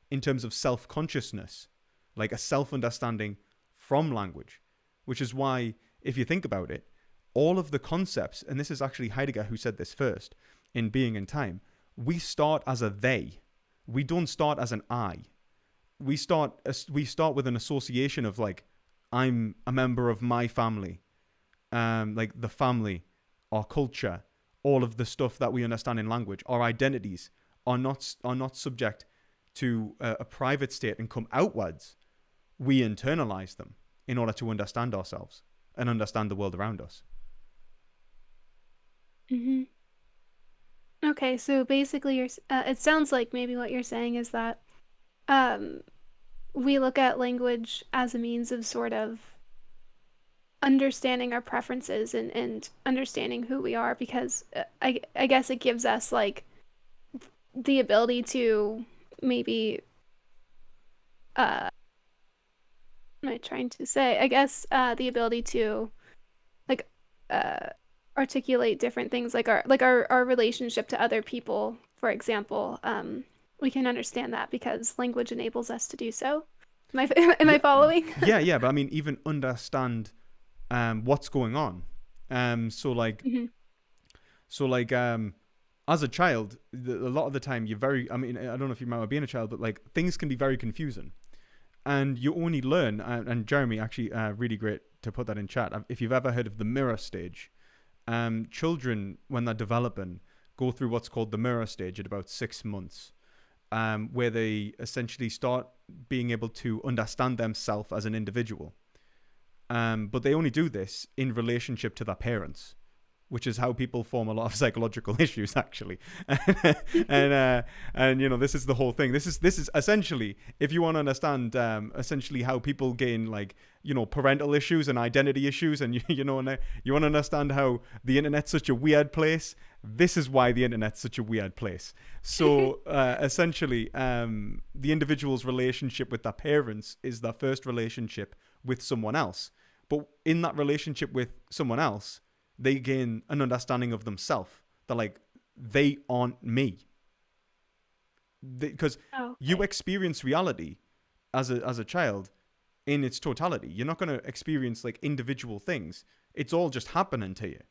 in terms of self-consciousness, like a self-understanding from language, which is why, if you think about it, all of the concepts, and this is actually Heidegger who said this first in Being and Time, we start as a they. We don't start as an I. We start with an association of like, I'm a member of my family. Like the family, our culture, all of the stuff that we understand in language, our identities are not subject to a private state and come outwards. We internalize them in order to understand ourselves and understand the world around us. Mm-hmm. Okay, so basically, it sounds like maybe what you're saying is that we look at language as a means of sort of understanding our preferences and understanding who we are, because I guess it gives us like the ability to maybe what am I trying to say? I guess the ability to like articulate different things, like our relationship to other people, for example. We can understand that because language enables us to do so. Am I Yeah, following? yeah. But I mean, even understand what's going on. So like, Mhm. so like, as a child, a lot of the time you're very. I mean, I don't know if you remember being a child, but like things can be very confusing, and you only learn. And Jeremy actually really great to put that in chat. If you've ever heard of the mirror stage, children when they're developing go through what's called the mirror stage at about 6 months, where they essentially start being able to understand themselves as an individual. But they only do this in relationship to their parents, which is how people form a lot of psychological issues, actually. And this is the whole thing. This is essentially, if you want to understand, essentially how people gain like parental issues and identity issues, and you want to understand how the internet's such a weird place. This is why the internet's such a weird place. So essentially, the individual's relationship with their parents is their first relationship with someone else. But in that relationship with someone else, they gain an understanding of themselves. They're like, they aren't me. Because you experience reality as a child in its totality. You're not going to experience like individual things. It's all just happening to you.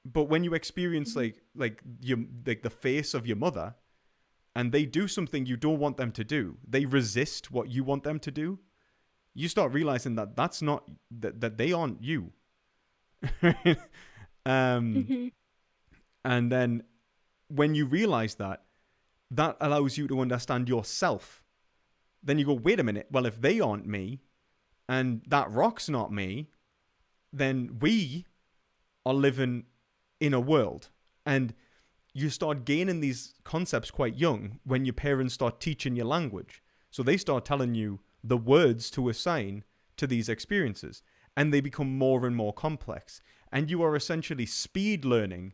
But when you experience like the face of your mother, and they do something you don't want them to do, they resist what you want them to do, you start realizing that that's not that they aren't you. Mhm. And then when you realize that allows you to understand yourself. Then you go, wait a minute, well, if they aren't me and that rock's not me, then we are living in a world. And you start gaining these concepts quite young when your parents start teaching you language. So they start telling you the words to assign to these experiences, and they become more and more complex. And you are essentially speed learning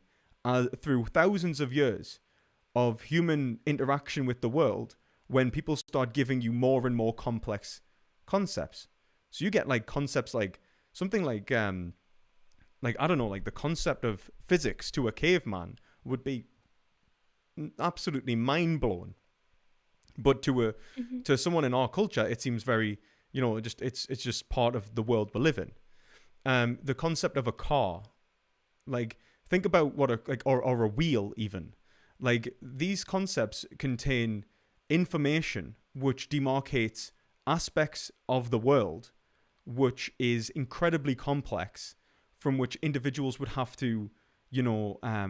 through thousands of years of human interaction with the world when people start giving you more and more complex concepts. So you get like concepts like something like I don't know, like the concept of physics to a caveman would be absolutely mind blowing. But to someone in our culture, it seems very, it's just part of the world we live in. The concept of a car, like think about what or a wheel even. Like these concepts contain information which demarcates aspects of the world which is incredibly complex, from which individuals would have to,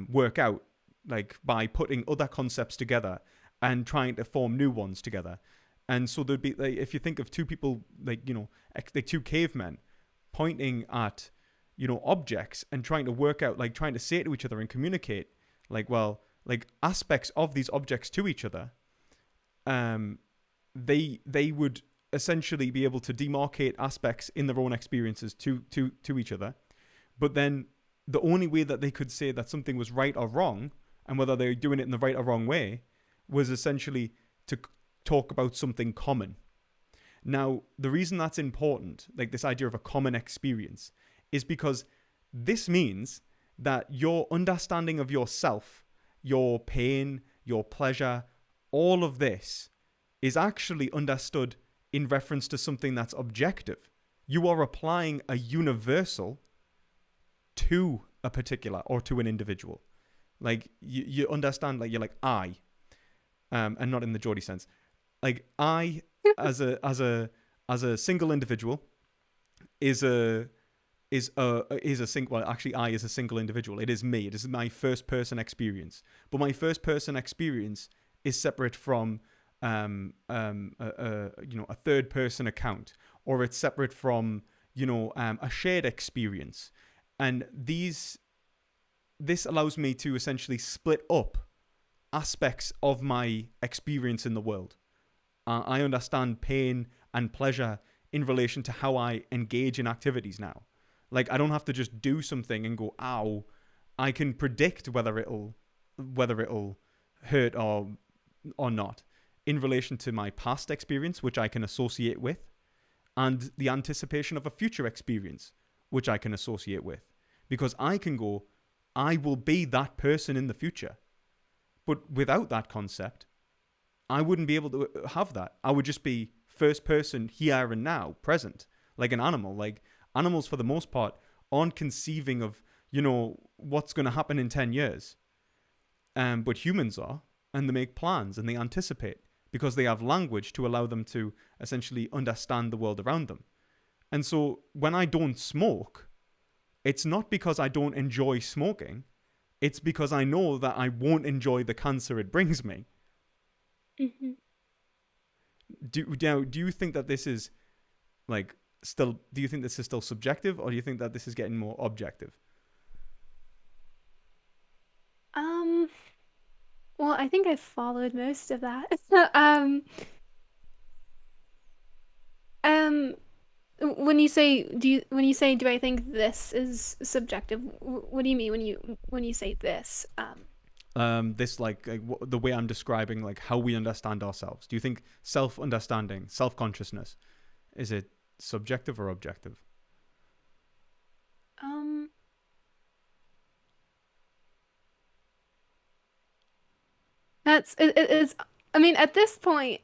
work out, like by putting other concepts together and trying to form new ones together. And so there'd be, like, if you think of two people, like two cavemen pointing at, objects and trying to work out, like trying to say to each other and communicate, like aspects of these objects to each other, they would essentially be able to demarcate aspects in their own experiences to each other. But then the only way that they could say that something was right or wrong, and whether they're doing it in the right or wrong way, was essentially to talk about something common. Now, the reason that's important, like this idea of a common experience, is because this means that your understanding of yourself, your pain, your pleasure, all of this is actually understood in reference to something that's objective. You are applying a universal to a particular or to an individual. Like you understand, like you're like I, and not in the Geordie sense. Like I, as a single individual, is a single. Well, actually, I is a single individual. It is me. It is my first person experience. But my first person experience is separate from a third person account, or it's separate from a shared experience. And this allows me to essentially split up aspects of my experience in the world. I understand pain and pleasure in relation to how I engage in activities now. Like I don't have to just do something and go, ow. I can predict whether it'll hurt or not in relation to my past experience, which I can associate with, and the anticipation of a future experience, which I can associate with. because I can go, I will be that person in the future. But without that concept, I wouldn't be able to have that. I would just be first person here and now, present, like an animal. Like animals, for the most part, aren't conceiving of, what's going to happen in 10 years. But humans are, and they make plans and they anticipate because they have language to allow them to essentially understand the world around them. And so when I don't smoke, it's not because I don't enjoy smoking. It's because I know that I won't enjoy the cancer it brings me. Mm-hmm. Do you think that this is like still? Do you think this is still subjective, or do you think that this is getting more objective? Well, I think I followed most of that. Um, when you say do I think this is subjective? What do you mean when you say this? This the way I'm describing like how we understand ourselves. Do you think self-understanding, self-consciousness, is it subjective or objective? It's. I mean, at this point,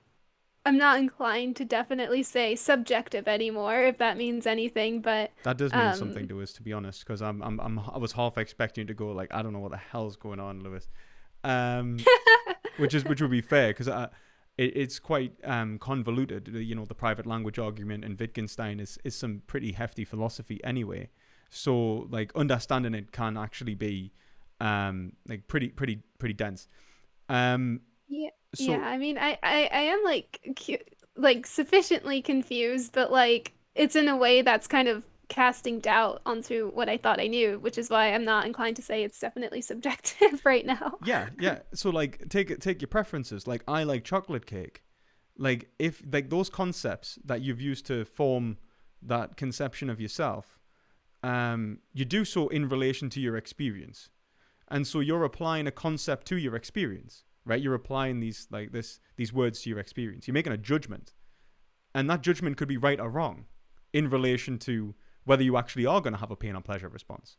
I'm not inclined to definitely say subjective anymore, if that means anything. But That does mean something to us, to be honest, because I was half expecting to go like, I don't know what the hell's going on, Lewis. Which would be fair, because it's quite convoluted. The private language argument and Wittgenstein is some pretty hefty philosophy anyway. So like understanding it can actually be like pretty dense. yeah, So yeah. I mean, I am like sufficiently confused, but like it's in a way that's kind of casting doubt onto what I thought I knew, which is why I'm not inclined to say it's definitely subjective right now. yeah. So like take your preferences. Like I like chocolate cake. Like if like those concepts that you've used to form that conception of yourself, you do so in relation to your experience. And so you're applying a concept to your experience, right? You're applying these words to your experience. You're making a judgment. And that judgment could be right or wrong in relation to whether you actually are going to have a pain or pleasure response.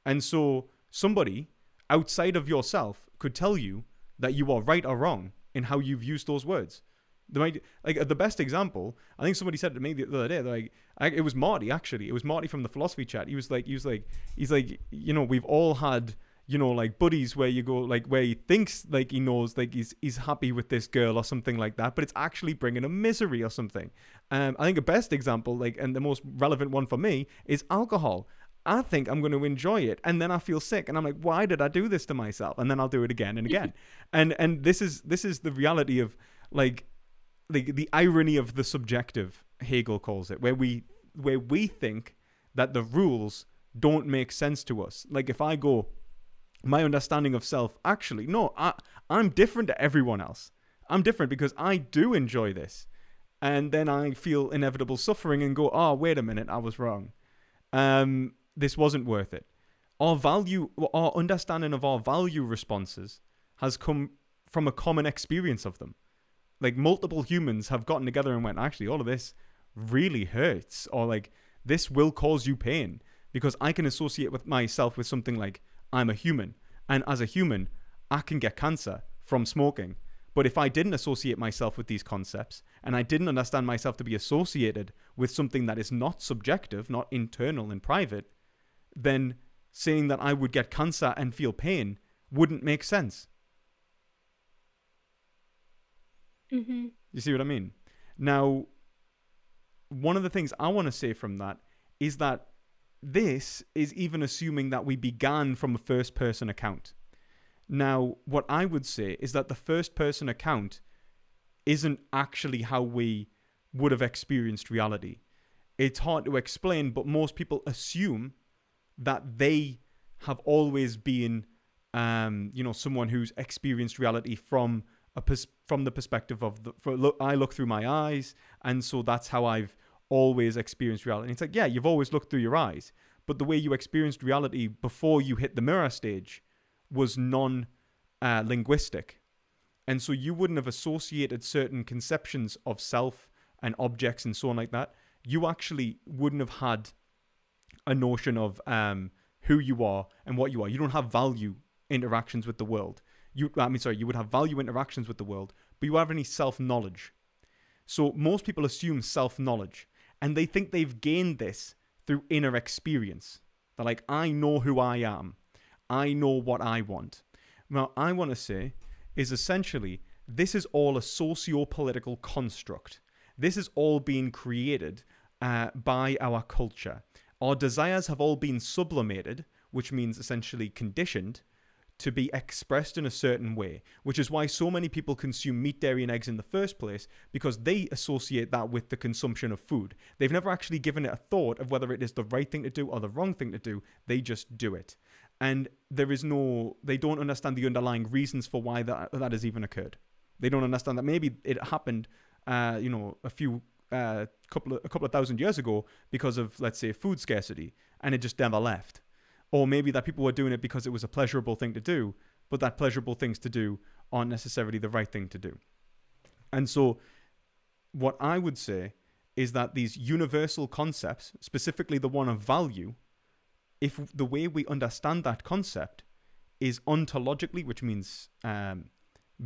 And so somebody outside of yourself could tell you that you are right or wrong in how you've used those words. The best example, I think somebody said it to me the other day, it was Marty, actually. It was Marty from the philosophy chat. He's like, we've all had, like buddies where you go, like where he thinks like he knows, like he's happy with this girl or something like that, but it's actually bringing him misery or something. I think the best example, like, and the most relevant one for me is alcohol. I think I'm going to enjoy it, and then I feel sick, and I'm like, why did I do this to myself? And then I'll do it again and again. and this is the reality of like the irony of the subjective, Hegel calls it, where we think that the rules don't make sense to us. Like if I go, my understanding of self, actually, no, I'm different to everyone else. I'm different because I do enjoy this. And then I feel inevitable suffering and go, oh, wait a minute, I was wrong. This wasn't worth it. Our understanding of our value responses has come from a common experience of them. Like multiple humans have gotten together and went, actually, all of this really hurts, or like this will cause you pain, because I can associate with myself with something like I'm a human, and as a human, I can get cancer from smoking. But if I didn't associate myself with these concepts, and I didn't understand myself to be associated with something that is not subjective, not internal and private, then saying that I would get cancer and feel pain wouldn't make sense. Mm-hmm. You see what I mean? Now, one of the things I want to say from that is that this is even assuming that we began from a first-person account. Now, what I would say is that the first-person account isn't actually how we would have experienced reality. It's hard to explain, but most people assume that they have always been, someone who's experienced reality from the perspective of I look through my eyes, and so that's how I've always experienced reality. And it's like, yeah, you've always looked through your eyes, but the way you experienced reality before you hit the mirror stage was non-linguistic. And so you wouldn't have associated certain conceptions of self and objects and so on like that. You actually wouldn't have had a notion of who you are and what you are. You don't have value interactions with the world. You would have value interactions with the world, but you don't have any self-knowledge. So most people assume self-knowledge, and they think they've gained this through inner experience. They're like, I know who I am. I know what I want. Now, I want to say is essentially, this is all a socio-political construct. This is all being created by our culture. Our desires have all been sublimated, which means essentially conditioned, to be expressed in a certain way, which is why so many people consume meat, dairy, and eggs in the first place, because they associate that with the consumption of food. They've never actually given it a thought of whether it is the right thing to do or the wrong thing to do. They just do it. And they don't understand the underlying reasons for why that has even occurred. They don't understand that maybe it happened, a couple of thousand years ago because of, let's say, food scarcity, and it just never left. Or maybe that people were doing it because it was a pleasurable thing to do, but that pleasurable things to do aren't necessarily the right thing to do. And so what I would say is that these universal concepts, specifically the one of value, if the way we understand that concept is ontologically, which means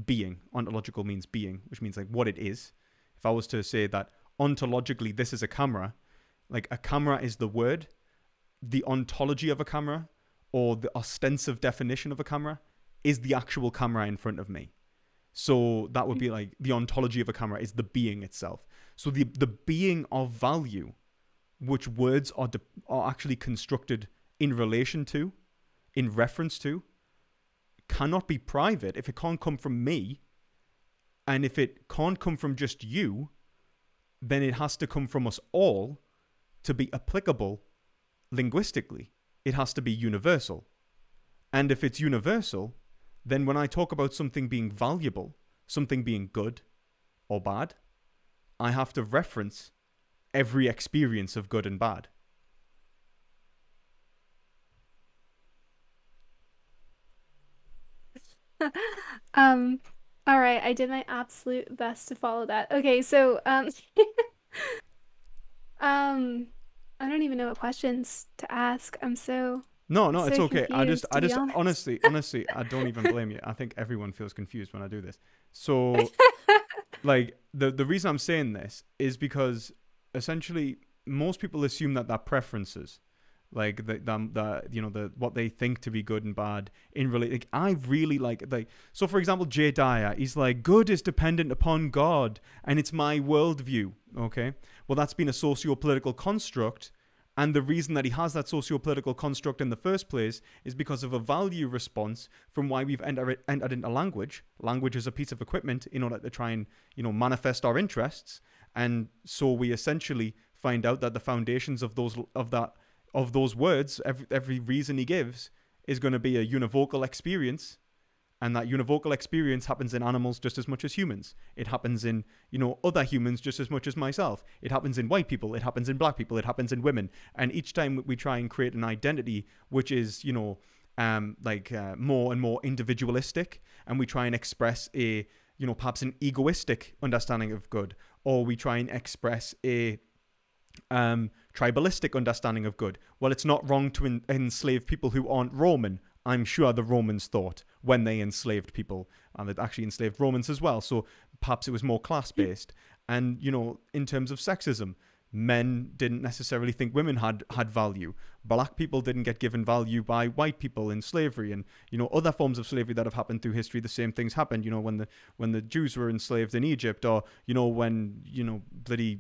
being, ontological means being, which means like what it is. If I was to say that ontologically this is a camera, like a camera is the word, the ontology of a camera, or the ostensive definition of a camera, is the actual camera in front of me. So that would be like the ontology of a camera is the being itself. So the being of value, which words are actually constructed in relation to, in reference to, cannot be private if it can't come from me. And if it can't come from just you, then it has to come from us all to be applicable linguistically. It has to be universal. And if it's universal, then when I talk about something being valuable, something being good or bad, I have to reference every experience of good and bad. All right, I did my absolute best to follow that. Okay, so I don't even know what questions to ask. I'm so No, so it's okay. confused, to be Honestly, I don't even blame you. I think everyone feels confused when I do this. So, like, the reason I'm saying this is because essentially most people assume that preferences, like the what they think to be good and bad in relation. Like, I really like so for example, Jay Dyer, he's like, good is dependent upon God and it's my worldview. Okay, well, that's been a socio-political construct. And the reason that he has that socio-political construct in the first place is because of a value response from why we've entered into language. Language is a piece of equipment in order to try and, manifest our interests. And so we essentially find out that the foundations of those words, every reason he gives, is going to be a univocal experience. And that univocal experience happens in animals just as much as humans. It happens in, other humans just as much as myself. It happens in white people. It happens in black people. It happens in women. And each time we try and create an identity which is, more and more individualistic, and we try and express a, perhaps an egoistic understanding of good, or we try and express a tribalistic understanding of good. Well, it's not wrong to enslave people who aren't Roman. I'm sure the Romans thought when they enslaved people, and they actually enslaved Romans as well. So perhaps it was more class-based. And, in terms of sexism, men didn't necessarily think women had value. Black people didn't get given value by white people in slavery, and, other forms of slavery that have happened through history. The same things happened, when the Jews were enslaved in Egypt, or, when, bloody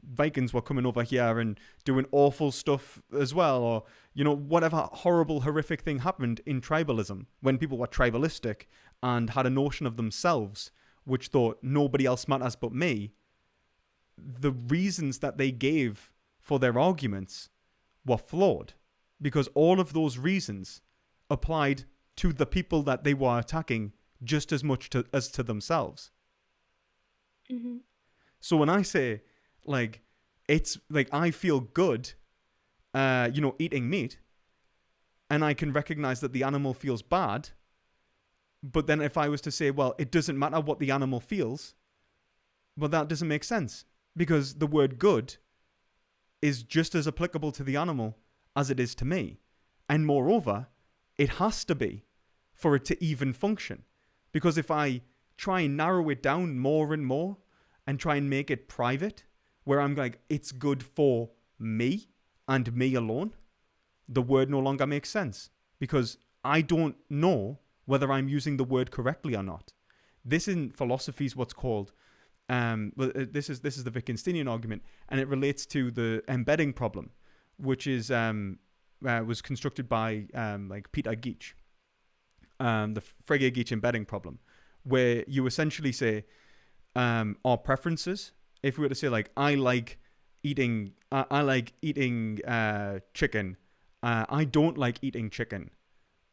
Vikings were coming over here and doing awful stuff as well, or whatever horrible, horrific thing happened in tribalism, when people were tribalistic and had a notion of themselves which thought nobody else matters but me. The reasons that they gave for their arguments were flawed, because all of those reasons applied to the people that they were attacking just as much as to themselves. Mm-hmm. So when I say, like, it's like I feel good, eating meat, and I can recognize that the animal feels bad. But then if I was to say, well, it doesn't matter what the animal feels, well, that doesn't make sense, because the word good is just as applicable to the animal as it is to me. And moreover, it has to be for it to even function. Because if I try and narrow it down more and more and try and make it private, where I'm like, it's good for me and me alone, the word no longer makes sense because I don't know whether I'm using the word correctly or not. This in philosophy is what's called, this is the Vickinsinian argument, and it relates to the embedding problem, which is was constructed by like Peter Geach, the Frege-Geach embedding problem, where you essentially say our preferences. If we were to say like I like eating chicken, I don't like eating chicken.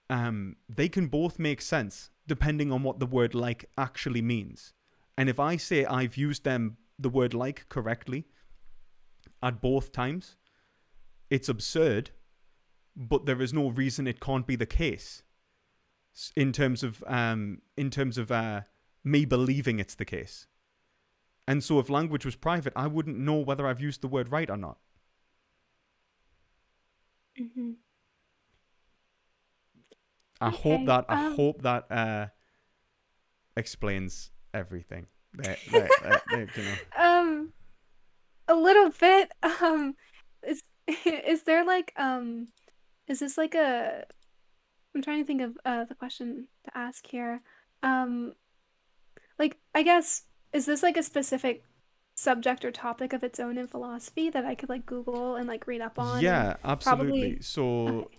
They can both make sense depending on what the word like actually means. And if I say I've used the word like correctly at both times, it's absurd, but there is no reason it can't be the case in terms of me believing it's the case. And so if language was private, I wouldn't know whether I've used the word right or not. Mm-hmm. I hope that explains everything. You know. A little bit. Is there like is this like a? I'm trying to think of the question to ask here. Like I guess is this like a specific subject or topic of its own in philosophy that I could like Google and like read up on? Yeah, absolutely. Probably... So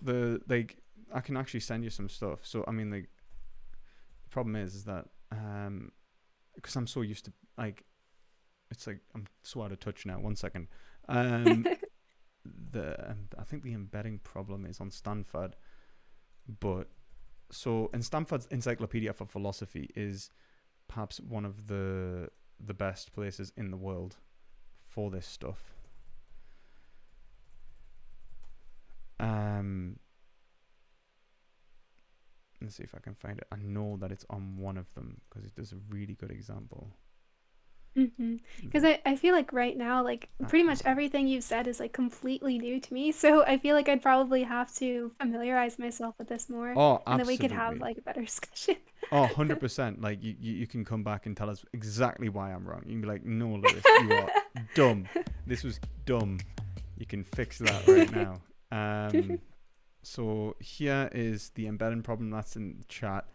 I can actually send you some stuff. So I mean, like, the problem is that because I'm so used to like, it's like I'm so out of touch now. 1 second. I think the embedding problem is on Stanford, but so in Stanford's Encyclopedia for Philosophy is perhaps one of the best places in the world for this stuff. Let's see if I can find it. I know that it's on one of them because it does a really good example. Because I feel like right now, like pretty much everything you've said is like completely new to me. So I feel like I'd probably have to familiarize myself with this more. Oh, absolutely. And then we could have like a better discussion. Oh, 100%. Like you can come back and tell us exactly why I'm wrong. You can be like, no, Lewis, you are dumb. This was dumb. You can fix that right now. So here is the embedding problem. That's in the chat.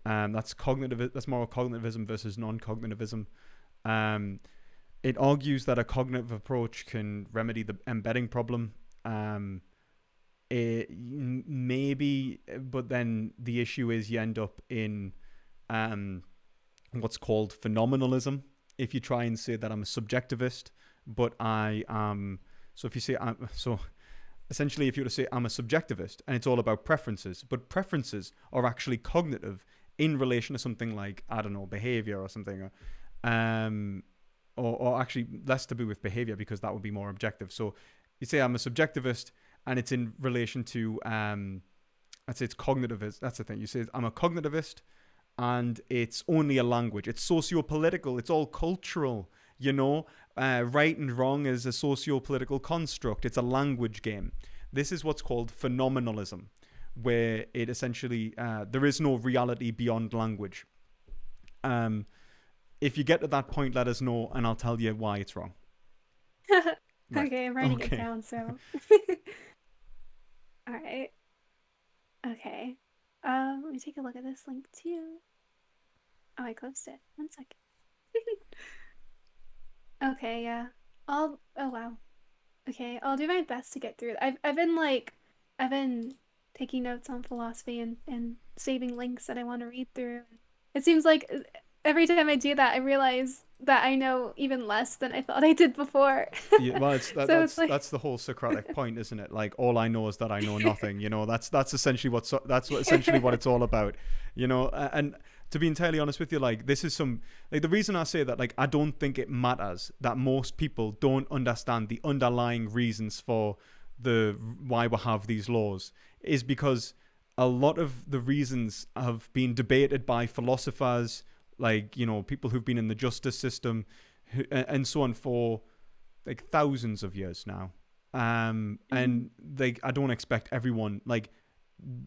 That's moral cognitivism versus non-cognitivism. It argues that a cognitive approach can remedy the embedding problem. Maybe, but then the issue is you end up in what's called phenomenalism. If you try and say that I'm a subjectivist, but I am, so if you say so essentially if you were to say I'm a subjectivist and it's all about preferences, but preferences are actually cognitive in relation to something like, I don't know, behavior or something, or actually less to do with behavior because that would be more objective. So you say I'm a subjectivist and it's in relation to I'd say it's cognitivist. That's the thing. You say I'm a cognitivist and it's only a language. It's socio-political. It's all cultural, you know. Right and wrong is a socio-political construct. It's a language game. This is what's called phenomenalism, where it essentially there is no reality beyond language. If you get to that point, let us know and I'll tell you why it's wrong. Right. Okay, I'm writing it down, so. All right. Okay. Let me take a look at this link too. Oh, I closed it. 1 second. Okay, yeah. Oh wow. Okay, I'll do my best to get through it. I've been taking notes on philosophy and saving links that I want to read through. It seems like every time I do that, I realize that I know even less than I thought I did before. Yeah, well, that's the whole Socratic point, isn't it? Like, all I know is that I know nothing. You know, that's essentially what it's all about. You know, and to be entirely honest with you, like, this is the reason I say that, like, I don't think it matters that most people don't understand the underlying reasons for why we have these laws is because a lot of the reasons have been debated by philosophers, like, you know, people who've been in the justice system and so on for like thousands of years now. And like, I don't expect everyone, like,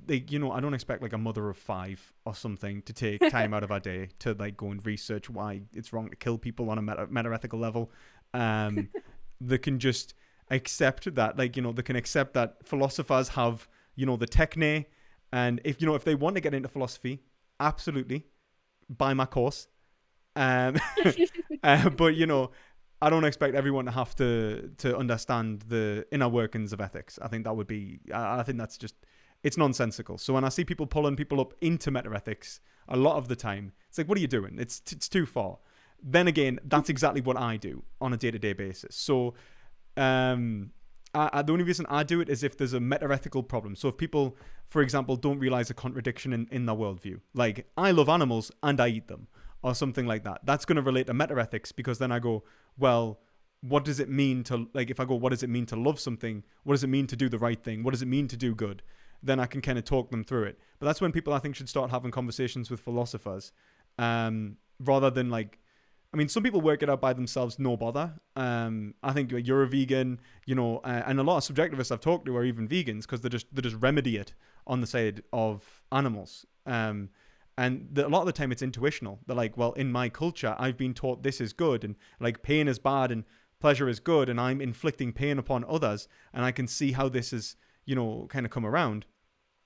they, I don't expect like a mother of 5 or something to take time out of our day to like go and research why it's wrong to kill people on a meta-ethical level. They can just accept that, like, they can accept that philosophers have, the techne, and if they want to get into philosophy, absolutely, buy my course. But I don't expect everyone to have to understand the inner workings of ethics. I think that would be, I think that's just, it's nonsensical. So when I see people pulling people up into meta-ethics, a lot of the time, it's like, what are you doing? It's too far. Then again, that's exactly what I do on a day-to-day basis. So the only reason I do it is if there's a meta-ethical problem. So if people, for example, don't realize a contradiction in their worldview, like I love animals and I eat them, or something like that, that's going to relate to meta-ethics, because then I go, well, what does it mean to, like, if I go, what does it mean to love something? What does it mean to do the right thing? What does it mean to do good? Then I can kind of talk them through it. But that's when people, I think, should start having conversations with philosophers, rather than like, I mean, some people work it out by themselves, no bother. I think you're a vegan, and a lot of subjectivists I've talked to are even vegans, because they just remedy it on the side of animals. And a lot of the time it's intuitional. They're like, well, in my culture, I've been taught this is good, and like pain is bad and pleasure is good, and I'm inflicting pain upon others, and I can see how this is, kind of come around.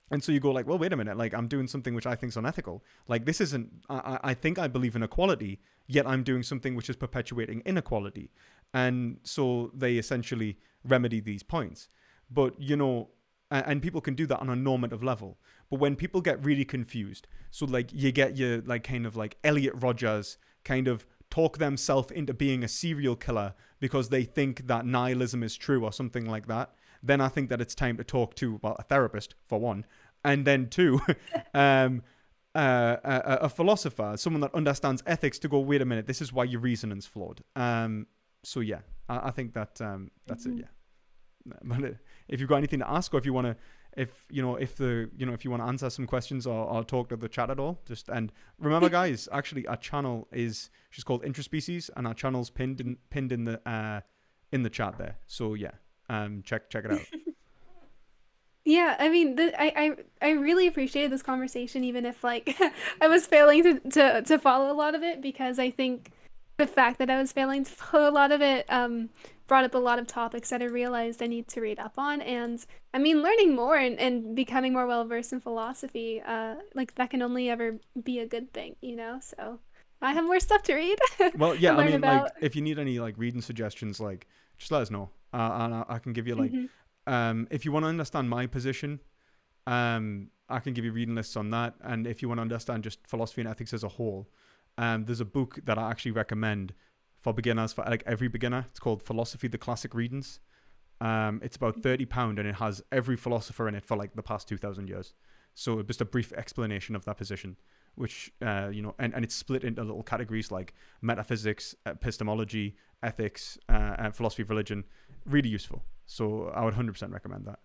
And so you go like, well, wait a minute, like I'm doing something which I think is unethical. Like this isn't, I think I believe in equality, yet I'm doing something which is perpetuating inequality. And so they essentially remedy these points. But, and people can do that on a normative level. But when people get really confused, so like you get your like kind of like Elliot Rodgers kind of talk themselves into being a serial killer because they think that nihilism is true or something like that, then I think that it's time to talk to, well, a therapist for one, and then two, a philosopher, someone that understands ethics, to go, wait a minute, this is why your reasoning's flawed. So yeah, I think that that's it. Yeah. But if you've got anything to ask, or if you want to, if you want to answer some questions or talk to the chat at all, just, and remember, guys, actually our channel she's called Intraspecies, and our channel's pinned in the chat there. So yeah, check it out. Yeah, I mean, I really appreciated this conversation, even if like I was failing to follow a lot of it, because I think the fact that I was failing to follow a lot of it brought up a lot of topics that I realized I need to read up on. And I mean, learning more and becoming more well versed in philosophy, like that can only ever be a good thing, So I have more stuff to read. Well, yeah, I mean, about. Like if you need any like reading suggestions, like just let us know, and I can give you like. If you want to understand my position, I can give you reading lists on that. And if you want to understand just philosophy and ethics as a whole, there's a book that I actually recommend for beginners, for like every beginner. It's called Philosophy: The Classic Readings. It's about £30, and it has every philosopher in it for like the past 2,000 years. So just a brief explanation of that position, which, and it's split into little categories like metaphysics, epistemology, ethics, and philosophy of religion. Really useful. So I would 100% recommend that.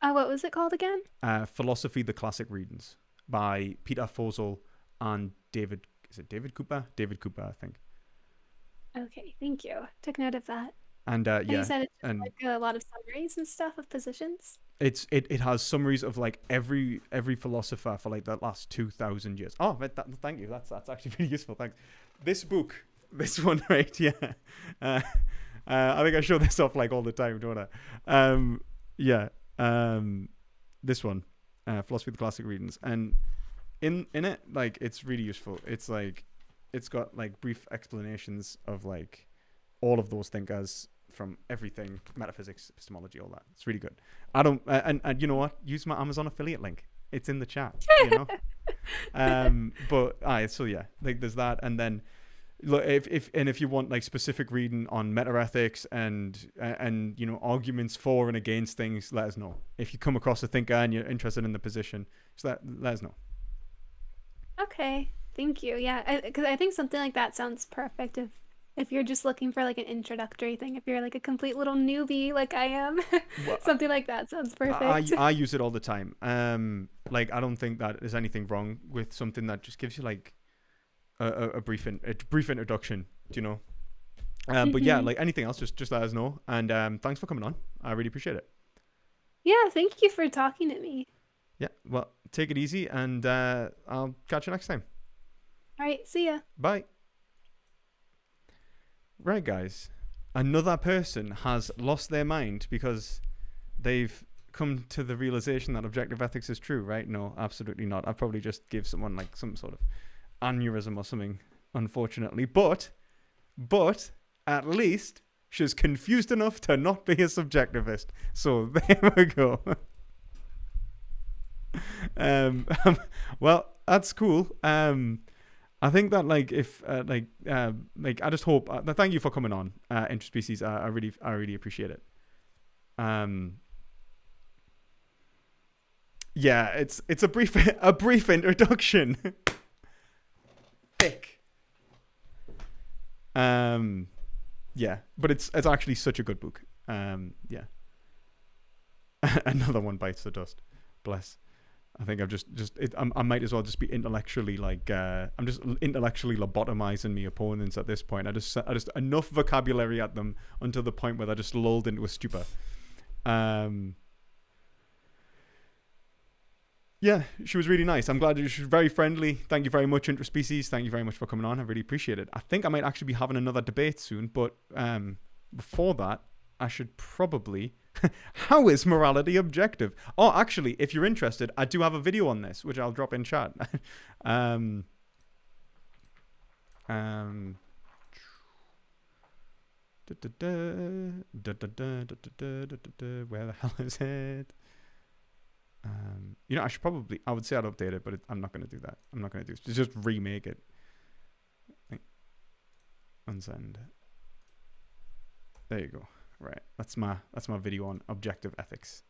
What was it called again? Philosophy: The Classic Readings by Peter Fosel and David Cooper? David Cooper, I think. Okay, thank you. Took note of that. And yeah, you said it's and like a lot of summaries and stuff of positions. It has summaries of like every philosopher for like the last 2,000 years. Oh, thank you. That's actually really useful. Thanks. This book, this one, right? Yeah. I think I show this off like all the time, don't I? This one, Philosophy of the Classic Readings, and in it, like, it's really useful. It's like, it's got like brief explanations of like all of those thinkers from everything, metaphysics, epistemology, all that. It's really good. I don't, and you know what? Use my Amazon affiliate link. It's in the chat, But so yeah, like there's that, and then. Look, if you want like specific reading on meta-ethics and arguments for and against things, let us know. If you come across a thinker and you're interested in the position, just let us know. Okay, thank you. Yeah, because I think something like that sounds perfect if you're just looking for like an introductory thing. If you're like a complete little newbie like I am, something like that sounds perfect. I use it all the time. Like I don't think that there's anything wrong with something that just gives you like a brief introduction, but yeah, like anything else, just let us know. And thanks for coming on. I really appreciate it. Yeah, thank you for talking to me. Yeah, well, take it easy, and I'll catch you next time. All right, see ya. Bye. Right, guys. Another person has lost their mind because they've come to the realization that objective ethics is true, right? No, absolutely not. I probably just gave someone like some sort of aneurysm or something, unfortunately. But at least she's confused enough to not be a subjectivist. So there we go. Well, that's cool. I think that if I just hope. Thank you for coming on, Interspecies. I really appreciate it. Yeah, it's a brief introduction. Thick. Yeah, but it's actually such a good book. Yeah. Another one bites the dust. Bless. I think I've I might as well just be intellectually I'm just intellectually lobotomizing my opponents at this point. I just enough vocabulary at them until the point where they're just lulled into a stupor. Yeah, she was really nice. I'm glad she was very friendly. Thank you very much, Interspecies. Thank you very much for coming on. I really appreciate it. I think I might actually be having another debate soon, but before that, I should probably... How is morality objective? Oh, actually, if you're interested, I do have a video on this, which I'll drop in chat. Where the hell is it? I would say I'd update it, but I'm not going to do that. I'm not going to do it. Just remake it. Unsend. There you go. Right, that's my video on objective ethics.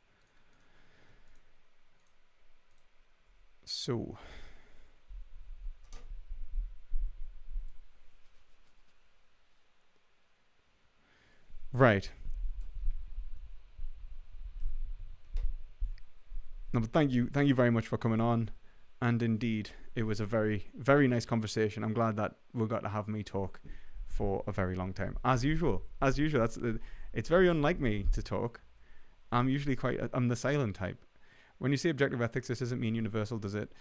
So, right. No, but thank you very much for coming on, and indeed, it was a very, very nice conversation. I'm glad that we got to have me talk for a very long time, as usual. It's very unlike me to talk. I'm usually I'm the silent type. When you say objective ethics, this doesn't mean universal, does it?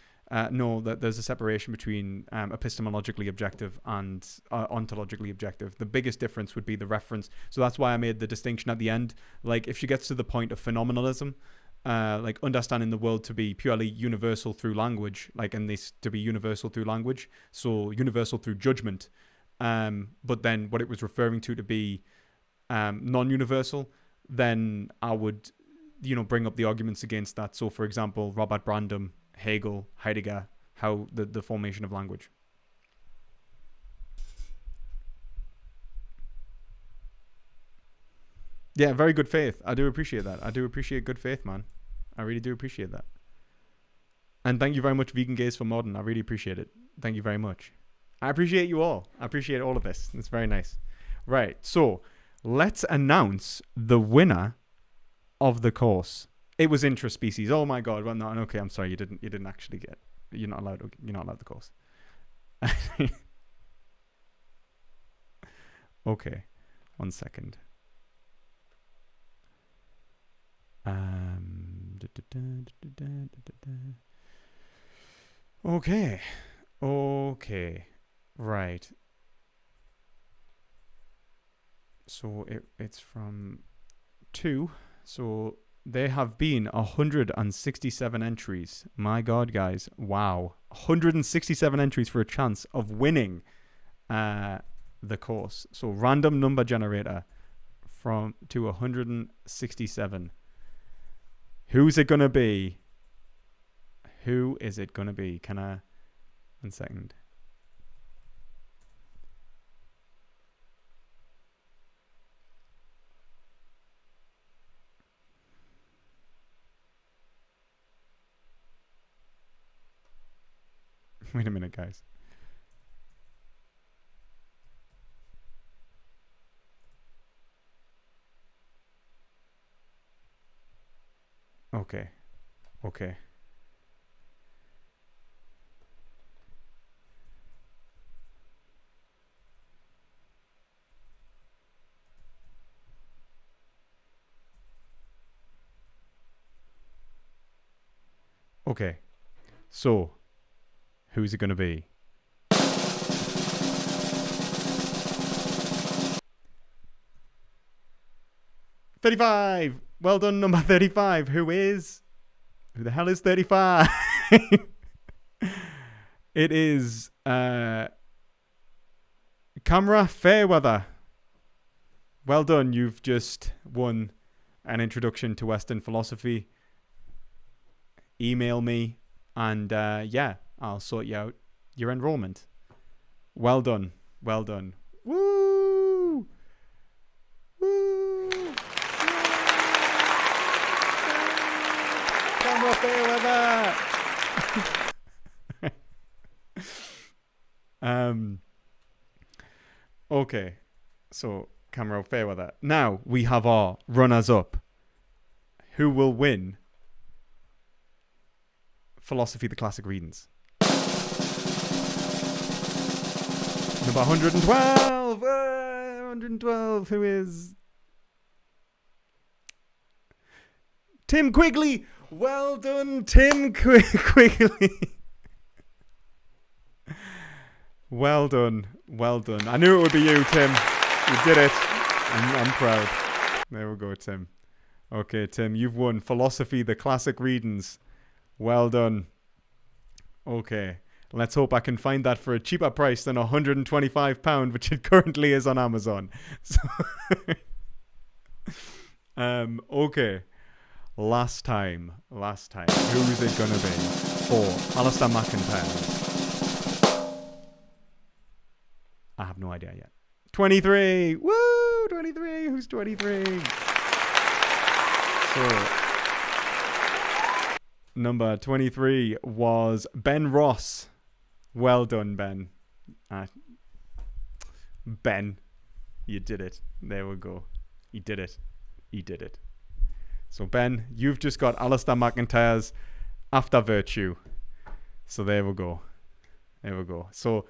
No, that there's a separation between epistemologically objective and ontologically objective. The biggest difference would be the reference. So that's why I made the distinction at the end. Like, if she gets to the point of phenomenalism, understanding the world to be purely universal through language, and this to be universal through language, so universal through judgment. But then what it was referring to be non-universal, then I would, bring up the arguments against that. So, for example, Robert Brandom, Hegel, Heidegger, how the formation of language. Yeah, very good faith. I do appreciate that. I do appreciate good faith, man. I really do appreciate that. And thank you very much, Vegan Gays for Modern. I really appreciate it. Thank you very much. I appreciate you all. I appreciate all of this. It's very nice. Right, so let's announce the winner of the course. It was Interspecies. Oh my god. Well, no, okay. I'm sorry. You didn't actually get. You're not allowed the course. Okay, 1 second. Okay. Right. So it's from 2. So there have been 167 entries. My God, guys. Wow. 167 entries for a chance of winning the course. So random number generator to 167. Who's it going to be? Who is it going to be? Can I... 1 second. Wait a minute, guys. Okay. Okay. So, who's it going to be? $35. Well done, number 35. Who the hell is 35? It is Camera Fairweather. Well done. You've just won an introduction to Western philosophy. Email me and I'll sort you out your enrollment. Well done. Well done. Woo! Woo! Camera Fairweather! Okay, so Camera Fairweather. Now we have our runners-up. Who will win Philosophy the Classic Readings? Number 112! 112, who is... Tim Quigley! Well done, Tim Quigley! Well done. Well done. I knew it would be you, Tim. You did it. I'm proud. There we go, Tim. Okay, Tim, you've won Philosophy the Classic Readings. Well done. Okay. Let's hope I can find that for a cheaper price than £125, which it currently is on Amazon. So okay. Last time. Who's it going to be for Alistair McIntyre? I have no idea yet. 23! Woo! 23! Who's 23? So, number 23 was Ben Ross. Well done, Ben. Ben, you did it. There we go. You did it. So, Ben, you've just got Alistair McIntyre's After Virtue. So, there we go. So,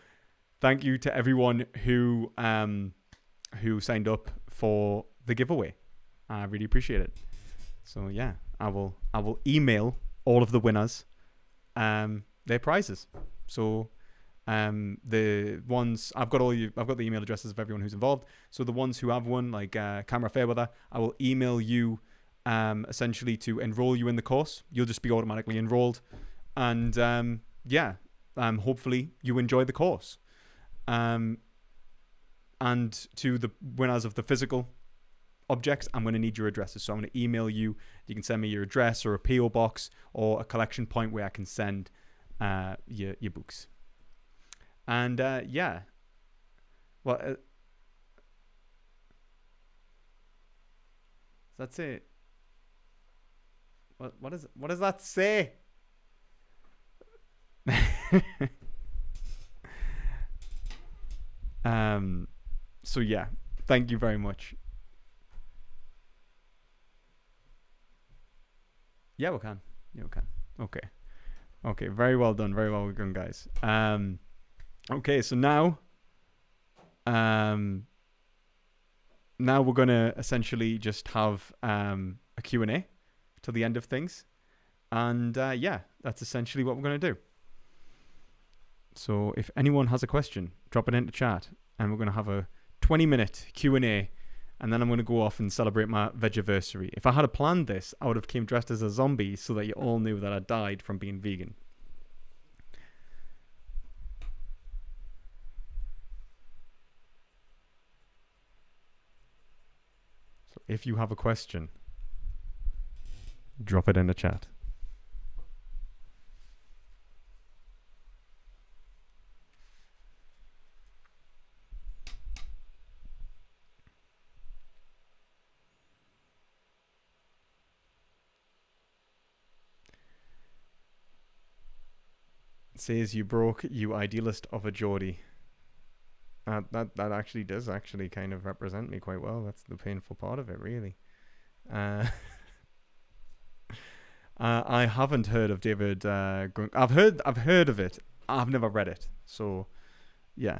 thank you to everyone who signed up for the giveaway. I really appreciate it. So yeah, I will email all of the winners their prizes. So the ones I've got the email addresses of everyone who's involved. So the ones who have won, like Camera Fairweather, I will email you essentially to enroll you in the course. You'll just be automatically enrolled, and hopefully you enjoy the course. And to the winners of the physical objects, I'm going to need your addresses. So I'm going to email you. You can send me your address or a PO box or a collection point where I can send your books. And that's it. What does that say? So yeah, thank you very much. Yeah, we can. Okay, very well done, guys. Okay, so now we're gonna essentially just have a Q&A till the end of things, and that's essentially what we're gonna do. So if anyone has a question, drop it into chat, and we're going to have a 20-minute Q&A, and then I'm going to go off and celebrate my vegiversary. If I had planned this, I would have came dressed as a zombie so that you all knew that I died from being vegan. So if you have a question, drop it in the chat. Says you broke, you idealist of a Geordie. That actually does kind of represent me quite well. That's the painful part of it, really. I haven't heard of David. I've heard of it. I've never read it. So, yeah.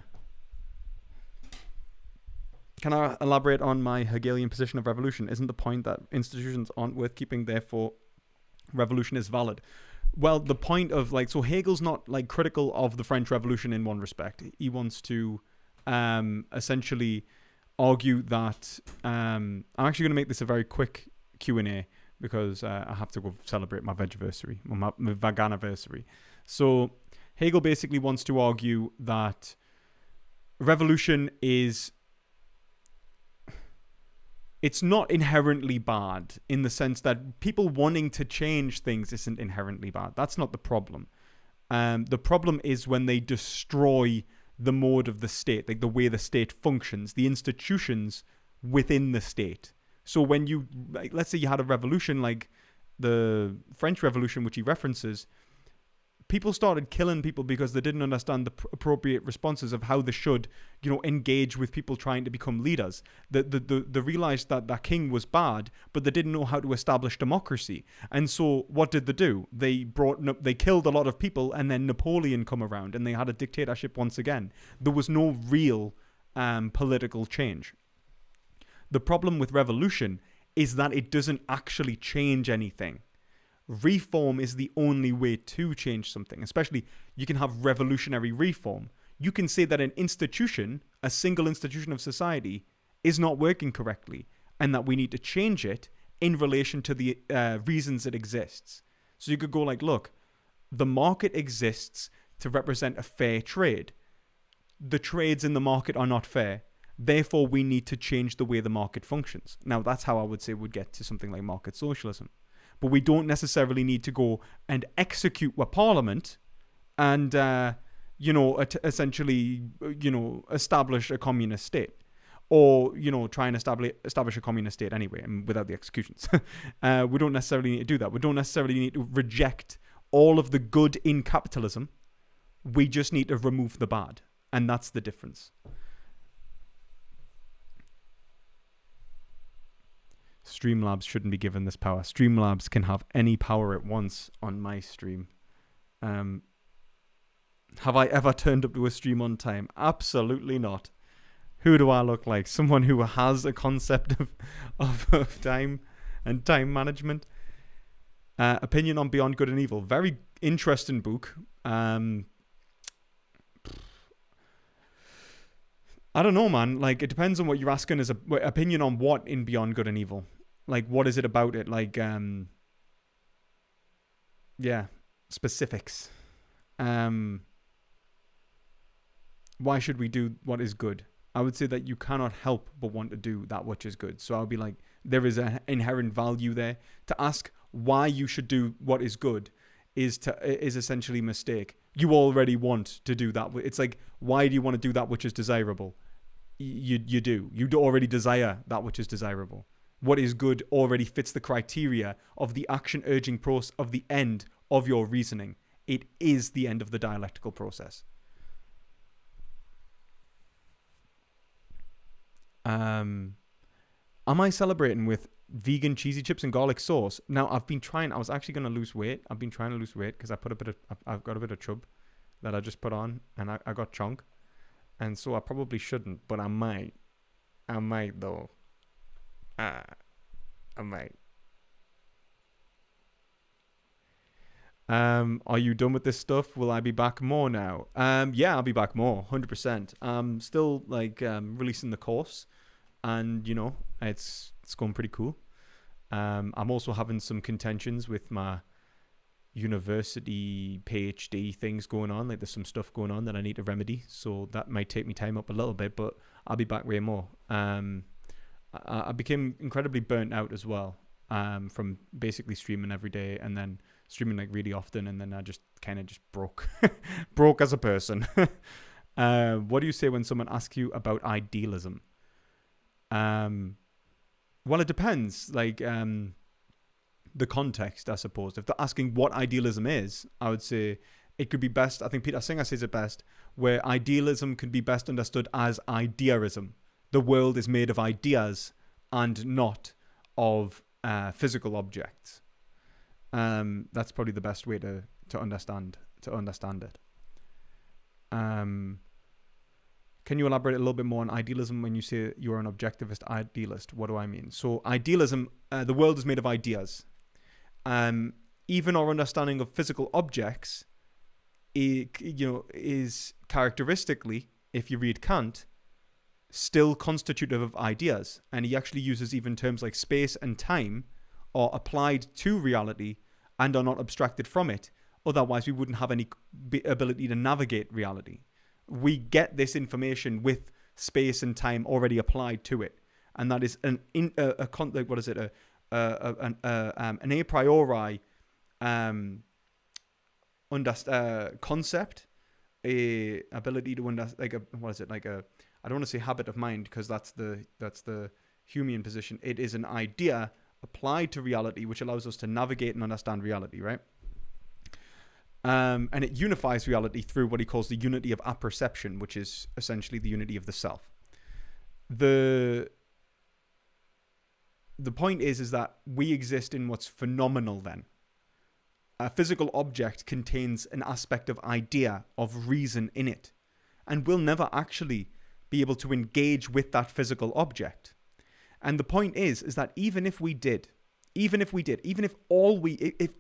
Can I elaborate on my Hegelian position of revolution? Isn't the point that institutions aren't worth keeping, therefore revolution is valid? Well, the point of so Hegel's not critical of the French Revolution in one respect. He wants to essentially argue that I'm actually going to make this a very quick Q&A because I have to go celebrate my vegiversary, my veganiversary. So Hegel basically wants to argue that revolution it's not inherently bad in the sense that people wanting to change things isn't inherently bad. That's not the problem. The problem is when they destroy the mode of the state, like the way the state functions, the institutions within the state. So when you, let's say you had a revolution like the French Revolution, which he references, people started killing people because they didn't understand the appropriate responses of how they should, engage with people trying to become leaders. They realized that that king was bad, but they didn't know how to establish democracy. And so what did they do? They killed a lot of people, and then Napoleon come around, and they had a dictatorship once again. There was no real political change. The problem with revolution is that it doesn't actually change anything. Reform is the only way to change something. Especially, you can have revolutionary reform. You can say that an institution, a single institution of society, is not working correctly, and that we need to change it in relation to the reasons it exists. So you could go look, the market exists to represent a fair trade. The trades in the market are not fair. Therefore, we need to change the way the market functions. Now, that's how I would say we'd get to something like market socialism. But we don't necessarily need to go and execute a parliament and, essentially, establish a communist state. Or, try and establish a communist state anyway, and without the executions. We don't necessarily need to do that. We don't necessarily need to reject all of the good in capitalism. We just need to remove the bad. And that's the difference. Streamlabs shouldn't be given this power. Streamlabs can have any power it wants on my stream. Have I ever turned up to a stream on time? Absolutely not. Who do I look like? Someone who has a concept of time and time management. Opinion on Beyond Good and Evil. Very interesting book. I don't know, man. It depends on what you're asking. Is a opinion on what in Beyond Good and Evil? What is it about it? Specifics. Why should we do what is good? I would say that you cannot help but want to do that which is good. So I'll be there is an inherent value there. To ask why you should do what is good is essentially a mistake. You already want to do that. It's why do you want to do that which is desirable? You do. You already desire that which is desirable. What is good already fits the criteria of the action urging process of the end of your reasoning. It is the end of the dialectical process. Am I celebrating with vegan cheesy chips and garlic sauce? Now, I was actually going to lose weight. I've been trying to lose weight because I've got a bit of chub that I just put on, and I got chunk. And so I probably shouldn't, but I might though. I might. Are you done with this stuff? Will I be back more now? Yeah, I'll be back more, 100%. I'm still releasing the course, and it's going pretty cool. I'm also having some contentions with my university PhD things going on. There's some stuff going on that I need to remedy, so that might take me time up a little bit, but I'll be back way more. I became incredibly burnt out as well, from basically streaming every day and then streaming really often, and then I just kind of just broke as a person. What do you say when someone asks you about idealism? Well, it depends. The context, I suppose. If they're asking what idealism is, I would say it could be best. I think Peter Singer says it best, where idealism can be best understood as ideaism. The world is made of ideas and not of physical objects. That's probably the best way to understand it. Can you elaborate a little bit more on idealism when you say you're an objectivist idealist? What do I mean? So idealism, the world is made of ideas. even our understanding of physical objects, is characteristically, if you read Kant, still constitutive of ideas. And he actually uses even terms like space and time are applied to reality and are not abstracted from it. Otherwise, we wouldn't have any ability to navigate reality. We get this information with space and time already applied to it, and that is an a a priori concept, a ability to understand, I don't want to say habit of mind, because that's the Humean position. It is an idea applied to reality which allows us to navigate and understand reality, right? And it unifies reality through what he calls the unity of apperception, which is essentially the unity of the self. The point is that we exist in what's phenomenal then. A physical object contains an aspect of idea, of reason in it, and we'll never actually be able to engage with that physical object. And the point is that even if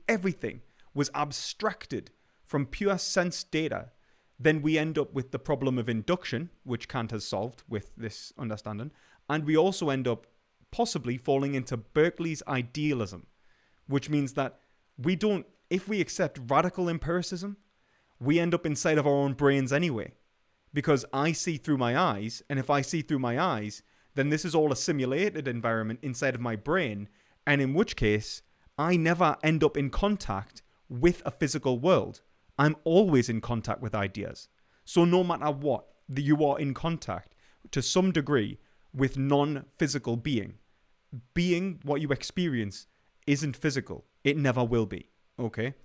everything was abstracted from pure sense data, then we end up with the problem of induction, which Kant has solved with this understanding, and we also end up possibly falling into Berkeley's idealism, which means that if we accept radical empiricism, we end up inside of our own brains anyway, because I see through my eyes, and if I see through my eyes, then this is all a simulated environment inside of my brain, and in which case, I never end up in contact with a physical world. I'm always in contact with ideas. So no matter what, you are in contact to some degree with non-physical being. Being, what you experience, isn't physical. It never will be. Okay?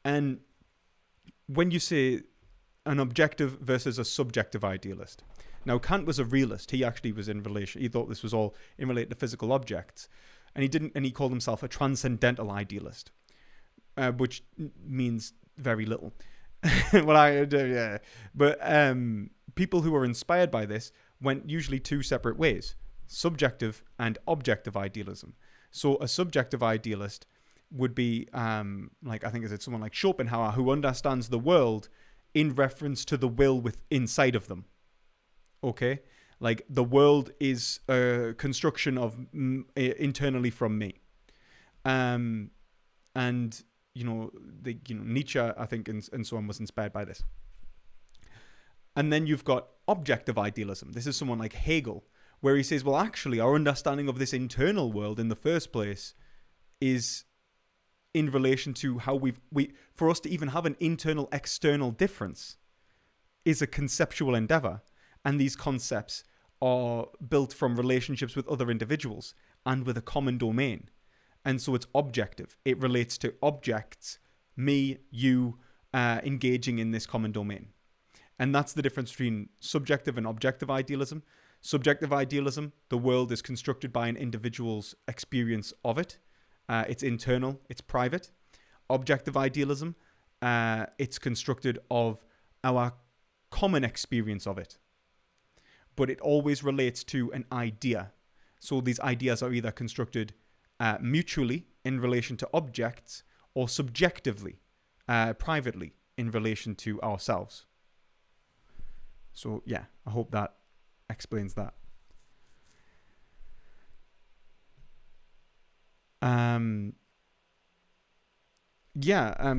And when you say an objective versus a subjective idealist. Now, Kant was a realist. He actually was he thought this was all in relation to physical objects. And he called himself a transcendental idealist, which means very little. But people who were inspired by this went usually two separate ways: subjective and objective idealism. So a subjective idealist would be I think is it someone like Schopenhauer, who understands the world in reference to the will inside of them. Okay, like the world is a construction of internally from me, and Nietzsche, I think, and so on, was inspired by this. And then you've got objective idealism. This is someone like Hegel, where he says, well, actually, our understanding of this internal world in the first place is in relation to how for us to even have an internal-external difference is a conceptual endeavor. And these concepts are built from relationships with other individuals and with a common domain. And so it's objective. It relates to objects, me, you, engaging in this common domain. And that's the difference between subjective and objective idealism. Subjective idealism, the world is constructed by an individual's experience of it. It's internal, it's private. Objective idealism, it's constructed of our common experience of it. But it always relates to an idea. So these ideas are either constructed mutually in relation to objects, or subjectively, privately, in relation to ourselves. So yeah, I hope that explains that.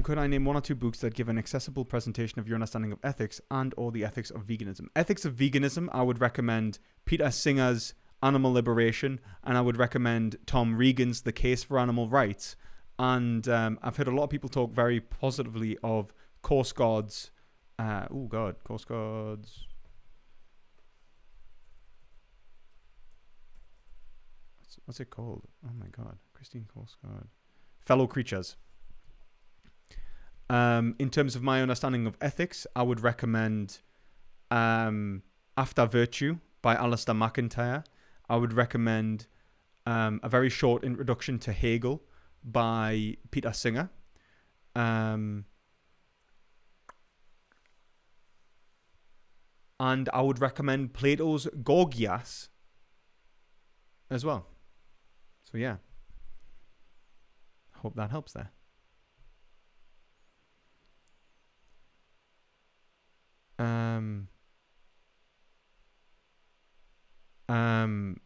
Could I name one or two books that give an accessible presentation of your understanding of ethics and or the ethics of veganism? Ethics of Veganism, I would recommend Peter Singer's Animal Liberation, and I would recommend Tom Regan's The Case for Animal Rights. And I've heard a lot of people talk very positively of Coast Guard's Coast Guard's what's it called? Oh my god, Christine Coast Guard. Fellow Creatures. In terms of my understanding of ethics, I would recommend After Virtue by Alistair McIntyre. I would recommend a very short introduction to Hegel by Peter Singer. And I would recommend Plato's Gorgias as well. So yeah, hope that helps there. Um,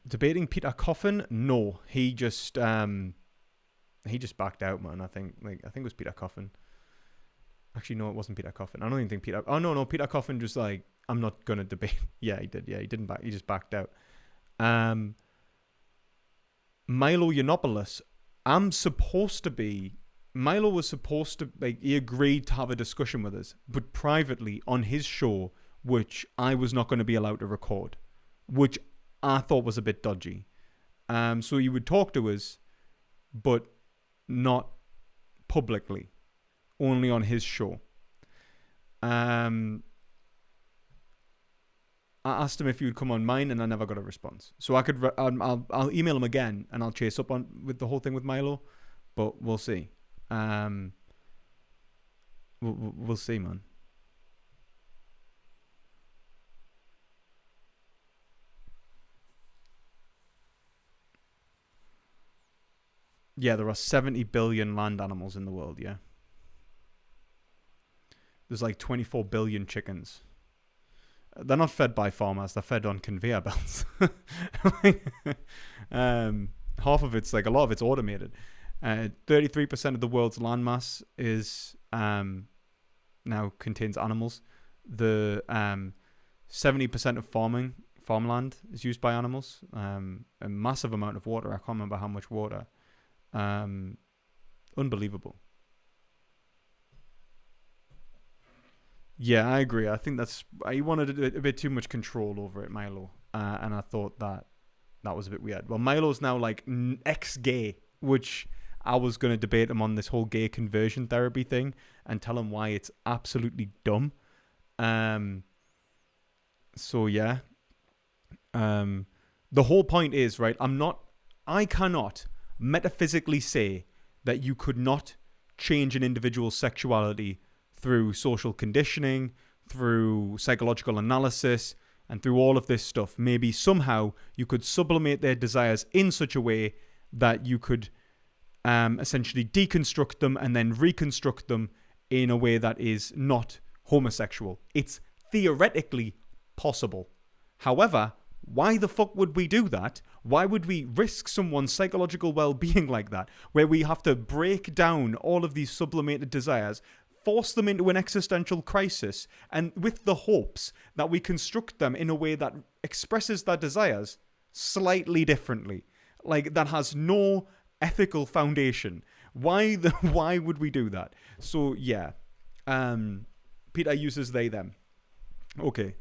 Debating Peter Coffin? No, he just backed out, man. I think it was Peter Coffin. Actually, no, it wasn't Peter Coffin. I don't even think Peter. Oh no, Peter Coffin just like, I'm not gonna debate. Yeah, he did. Yeah, he didn't back. He just backed out. Milo Yiannopoulos. Milo was supposed to, like, he agreed to have a discussion with us, but privately on his show, which I was not going to be allowed to record, which I thought was a bit dodgy. So he would talk to us, but not publicly, only on his show. I asked him if he would come on mine, and I never got a response. So I could, I'll email him again, and I'll chase up on with the whole thing with Milo, but we'll see. We'll see, man. Yeah, there are 70 billion land animals in the world. Yeah, there's like 24 billion chickens. They're not fed by farmers, they're fed on conveyor belts. Half of it's, like, a lot of it's automated. 33% of the world's landmass is now contains animals. The 70% of farmland is used by animals. A massive amount of water. I can't remember how much water. Unbelievable. Yeah, I agree. I think he wanted a bit too much control over it, Milo. And I thought that was a bit weird. Well, Milo's now like ex-gay, which I was going to debate him on this whole gay conversion therapy thing and tell him why it's absolutely dumb. So yeah. The whole point is, right, I cannot metaphysically say that you could not change an individual's sexuality through social conditioning, through psychological analysis, and through all of this stuff. Maybe somehow you could sublimate their desires in such a way that you could essentially deconstruct them and then reconstruct them in a way that is not homosexual. It's theoretically possible. However, why the fuck would we do that? Why would we risk someone's psychological well-being like that, where we have to break down all of these sublimated desires, force them into an existential crisis, and with the hopes that we construct them in a way that expresses their desires slightly differently, like that has no ethical foundation? Why would we do that? So yeah, Peter uses they them. Okay,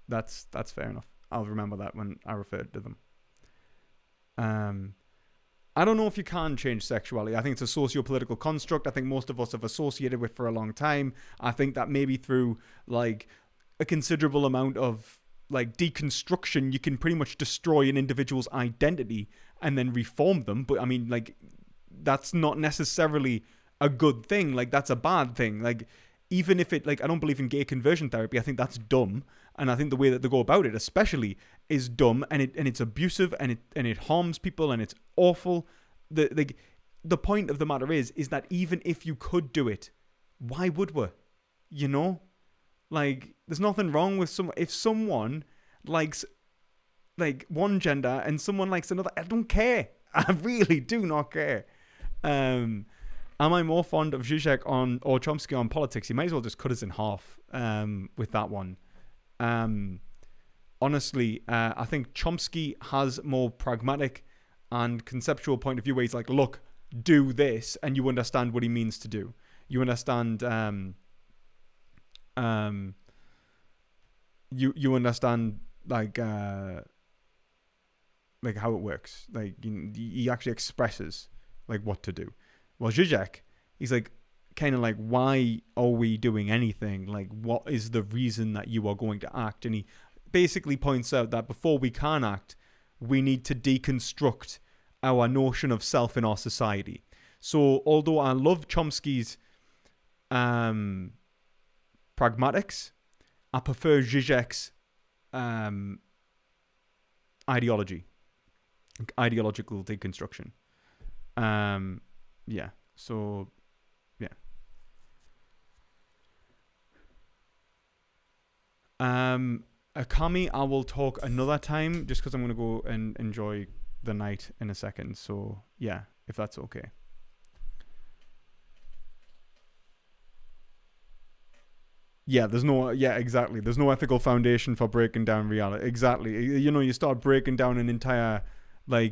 that's fair enough. I'll remember that when I referred to them. I don't know if you can change sexuality. I think it's a socio-political construct. I think most of us have associated with for a long time. I think that maybe through like a considerable amount of like deconstruction, you can pretty much destroy an individual's identity and then reform them. But I mean, like, that's not necessarily a good thing. Like, that's a bad thing. Like, even if it, like, I don't believe in gay conversion therapy. I think that's dumb. And I think the way that they go about it, especially, is dumb, and it's abusive, and it harms people, and it's awful. The point of the matter is that even if you could do it, why would we? You know, like, there's nothing wrong with if someone likes like one gender and someone likes another. I don't care. I really do not care. Am I more fond of Zizek or Chomsky on politics? You might as well just cut us in half with that one. Honestly, I think Chomsky has more pragmatic and conceptual point of view where he's like, look, do this, and you understand what he means to do. You understand, you understand like how it works. Like, he actually expresses like what to do. Well, Zizek, he's like, kind of like, why are we doing anything? Like, what is the reason that you are going to act? And he basically points out that before we can act, we need to deconstruct our notion of self in our society. So although I love Chomsky's pragmatics, I prefer Zizek's ideological deconstruction. Yeah, so yeah. Akami, I will talk another time just because I'm going to go and enjoy the night in a second. So, yeah, if that's okay. Yeah, exactly. There's no ethical foundation for breaking down reality. Exactly. You start breaking down an entire, well,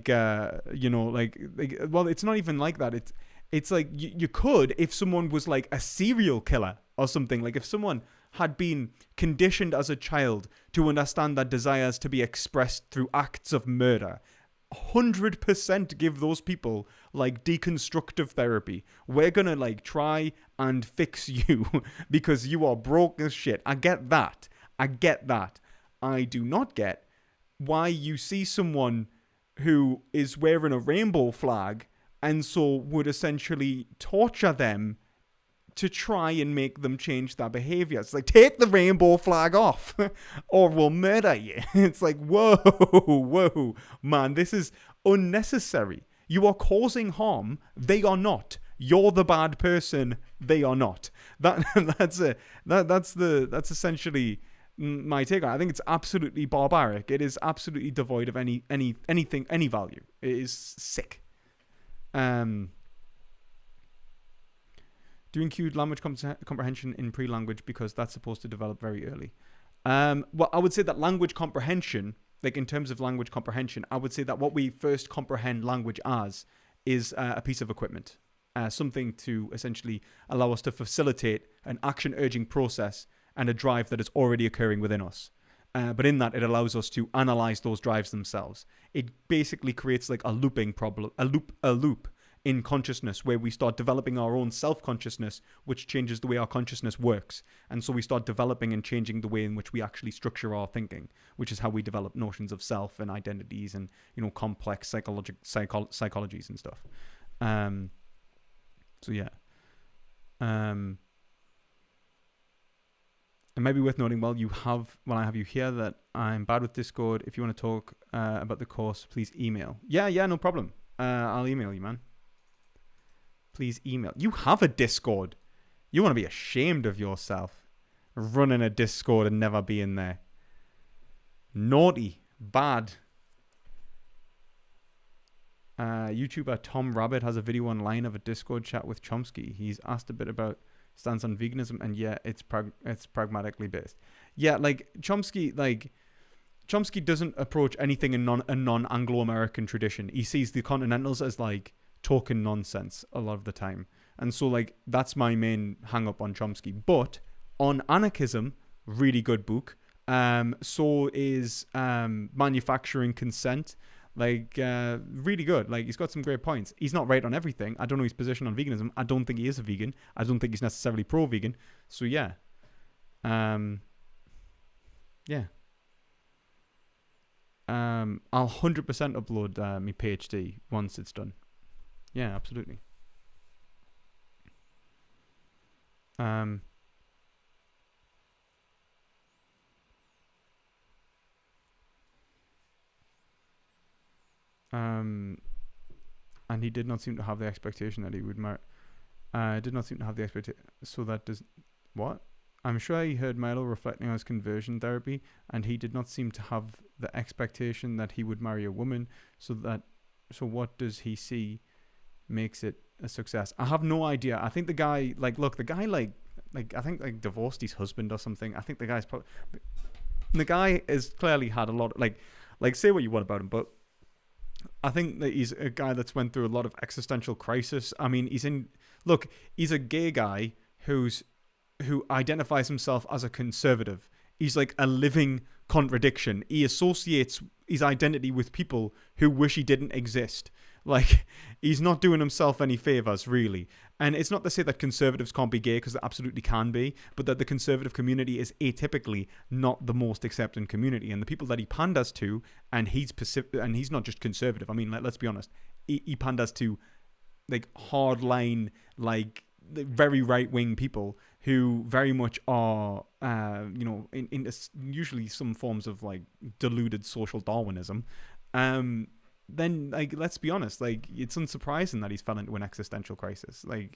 it's not even like that. It's like you could, if someone was like a serial killer or something, like if someone had been conditioned as a child to understand that desires to be expressed through acts of murder, 100% give those people like deconstructive therapy. We're gonna like try and fix you because you are broke as shit. I get that. I do not get why you see someone who is wearing a rainbow flag and so would essentially torture them to try and make them change their behavior. It's like, take the rainbow flag off or we'll murder you. It's like, whoa, man, this is unnecessary. You are causing harm. They are not. You're the bad person. They are not. That's essentially my take on it. I think it's absolutely barbaric. It is absolutely devoid of any value. It is sick. Do include language comprehension in pre-language because that's supposed to develop very early. Well, I would say that language comprehension, like in terms of language comprehension, I would say that what we first comprehend language as is a piece of equipment, something to essentially allow us to facilitate an action-urging process and a drive that is already occurring within us. But in that, it allows us to analyze those drives themselves. It basically creates like a looping problem, a loop in consciousness where we start developing our own self-consciousness, which changes the way our consciousness works. And so we start developing and changing the way in which we actually structure our thinking, which is how we develop notions of self and identities and, complex psychologies and stuff. So yeah. It might be worth noting while I have you here that I'm bad with Discord. If you want to talk about the course, please email. Yeah, no problem. I'll email you, man. Please email. You have a Discord. You want to be ashamed of yourself. Running a Discord and never being there. Naughty. Bad. YouTuber Tom Rabbit has a video online of a Discord chat with Chomsky. He's asked a bit about stance on veganism, and yeah, it's pragmatically based. Yeah, like Chomsky doesn't approach anything in a non-Anglo-American tradition. He sees the Continentals as like token nonsense a lot of the time. And so like that's my main hang up on Chomsky. But on anarchism, really good book. So is Manufacturing Consent. Like really good. Like he's got some great points. He's not right on everything. I don't know his position on veganism. I don't think he is a vegan. I don't think he's necessarily pro-vegan. So yeah. Yeah. I'll 100% upload my PhD once it's done. Yeah, absolutely. And he did not seem to have the expectation that he would marry. Did not seem to have the expectation. So that does what? I'm sure he heard Milo reflecting on his conversion therapy, and he did not seem to have the expectation that he would marry a woman. So what does he see makes it a success? I have no idea. I think the guy, I think divorced his husband or something. I think the guy's probably, the guy has clearly had a lot of, like say what you want about him, but I think that he's a guy that's went through a lot of existential crisis. I mean, he's a gay guy who identifies himself as a conservative. He's like a living contradiction. He associates his identity with people who wish he didn't exist. Like, he's not doing himself any favors, really. And it's not to say that conservatives can't be gay, because they absolutely can be, but that the conservative community is atypically not the most accepting community. And the people that he panders to, and he's not just conservative. I mean, let's be honest. He panders to, like, hardline, like, very right-wing people who very much are, in usually some forms of, like, deluded social Darwinism. Then, like, let's be honest, like, it's unsurprising that he's fell into an existential crisis. Like,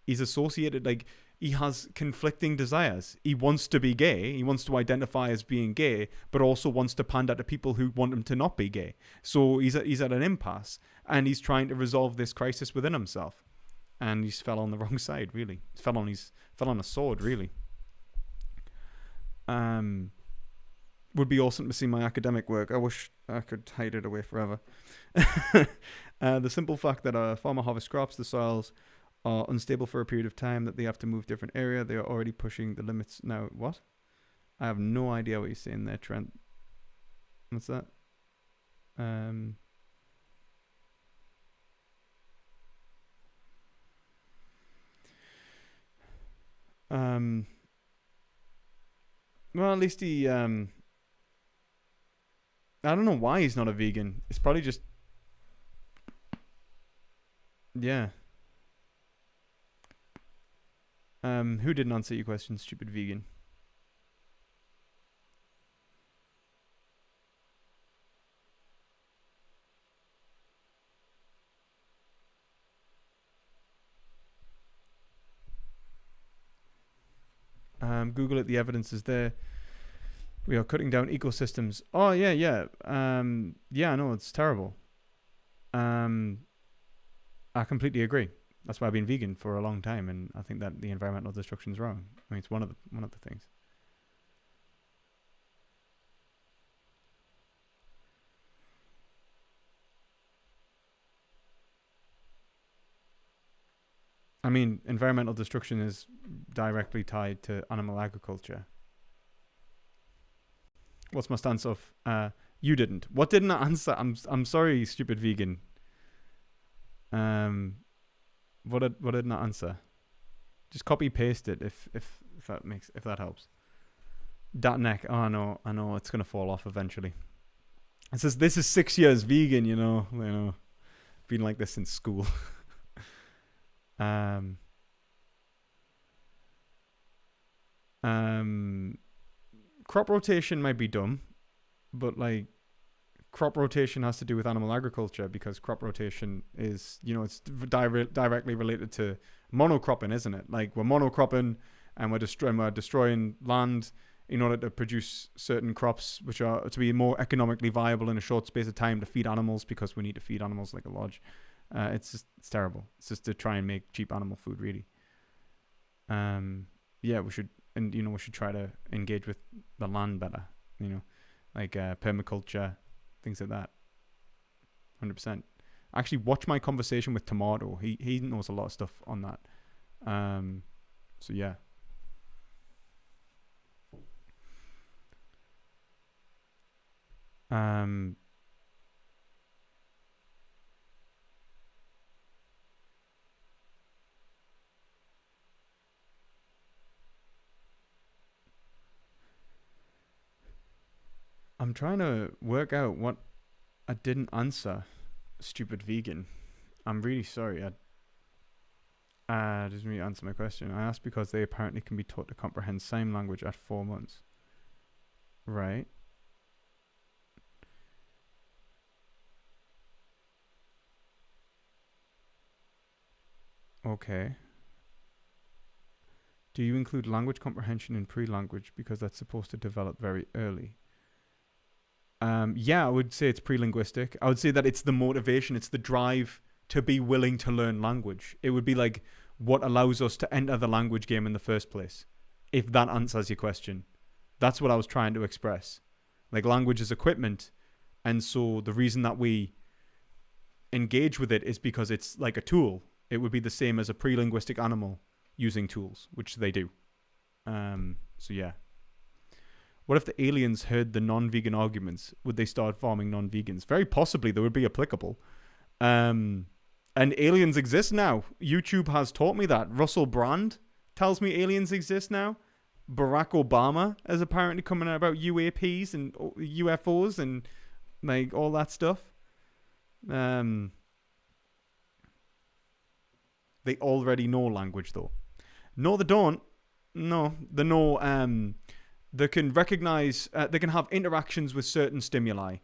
he's associated, like, he has conflicting desires. He wants to be gay. He wants to identify as being gay, but also wants to pander to people who want him to not be gay. So he's at an impasse, and he's trying to resolve this crisis within himself. And he's fell on the wrong side, really. He fell on a sword, really. Would be awesome to see my academic work. I wish I could hide it away forever. The simple fact that a farmer harvests crops, the soils are unstable for a period of time, that they have to move different area. They are already pushing the limits. Now, what? I have no idea what you're saying there, Trent. What's that? Well, at least he, I don't know why he's not a vegan. It's probably just, yeah. Who didn't answer your question, stupid vegan? Google it, the evidence is there. We are cutting down ecosystems. Oh, yeah. Yeah, I know, it's terrible. I completely agree. That's why I've been vegan for a long time, and I think that the environmental destruction is wrong. I mean, it's one of the things. I mean, environmental destruction is directly tied to animal agriculture. What's my stance of? You didn't. What didn't I answer? I'm sorry, stupid vegan. What didn't I answer? Just copy paste it if that helps. Dat neck. Oh no, I know it's gonna fall off eventually. It says this is 6 years vegan. You know, been like this since school. Crop rotation might be dumb, but like crop rotation has to do with animal agriculture, because crop rotation is, it's directly related to monocropping, isn't it? Like, we're monocropping and we're destroying land in order to produce certain crops which are to be more economically viable in a short space of time to feed animals, because we need to feed animals like a lodge. It's terrible. It's just to try and make cheap animal food, really. Yeah, we should try to engage with the land better, like permaculture, things like that. 100%. Actually, watch my conversation with Tomato. He knows a lot of stuff on that. So yeah. I'm trying to work out what I didn't answer, stupid vegan. I'm really sorry. I didn't really answer my question. I asked because they apparently can be taught to comprehend sign language at 4 months. Right. Okay. Do you include language comprehension in pre-language, because that's supposed to develop very early? Yeah, I would say it's pre-linguistic. I would say that it's the motivation, it's the drive to be willing to learn language. It would be like what allows us to enter the language game in the first place, if that answers your question. That's what I was trying to express. Like, language is equipment, and so the reason that we engage with it is because it's like a tool. It would be the same as a pre-linguistic animal using tools, which they do. So yeah. What if the aliens heard the non-vegan arguments? Would they start farming non-vegans? Very possibly, they would be applicable. And aliens exist now. YouTube has taught me that. Russell Brand tells me aliens exist now. Barack Obama is apparently coming out about UAPs and UFOs and like all that stuff. They already know language, though. No, they don't. No, they know. They can recognize. They can have interactions with certain stimuli.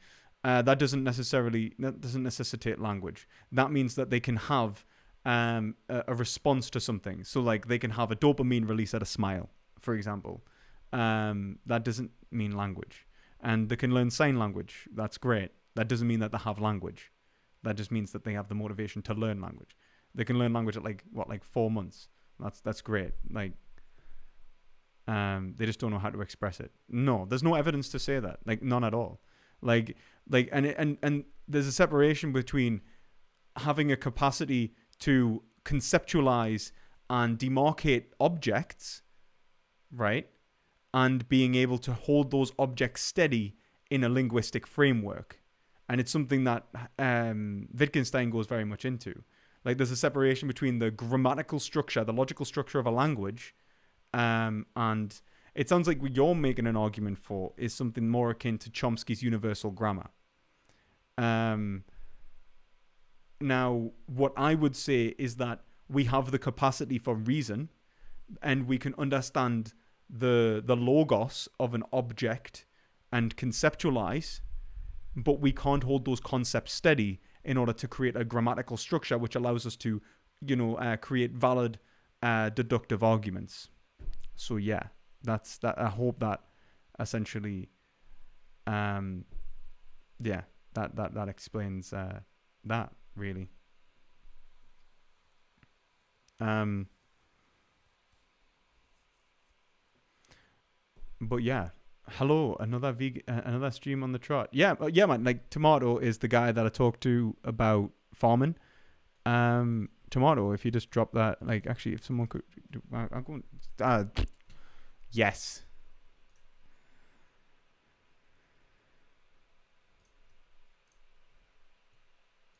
That doesn't necessitate language. That means that they can have a response to something. So like they can have a dopamine release at a smile, for example. That doesn't mean language. And they can learn sign language. That's great. That doesn't mean that they have language. That just means that they have the motivation to learn language. They can learn language at like 4 months. That's great. Like they just don't know how to express it. No, there's no evidence to say that. Like none at all. And there's a separation between having a capacity to conceptualize and demarcate objects, right? And being able to hold those objects steady in a linguistic framework. And it's something that Wittgenstein goes very much into. Like there's a separation between the grammatical structure, the logical structure of a language, and it sounds like what you're making an argument for is something more akin to Chomsky's universal grammar. Now, what I would say is that we have the capacity for reason, and we can understand the logos of an object and conceptualize, but we can't hold those concepts steady in order to create a grammatical structure which allows us to, create valid deductive arguments. So yeah, that's that. I hope that essentially, that explains that really. But yeah, hello, another stream on the trot. Yeah, man. Like Tomato is the guy that I talked to about farming. Tomato, if you just drop that, like actually, if someone could, I'm going. Yes.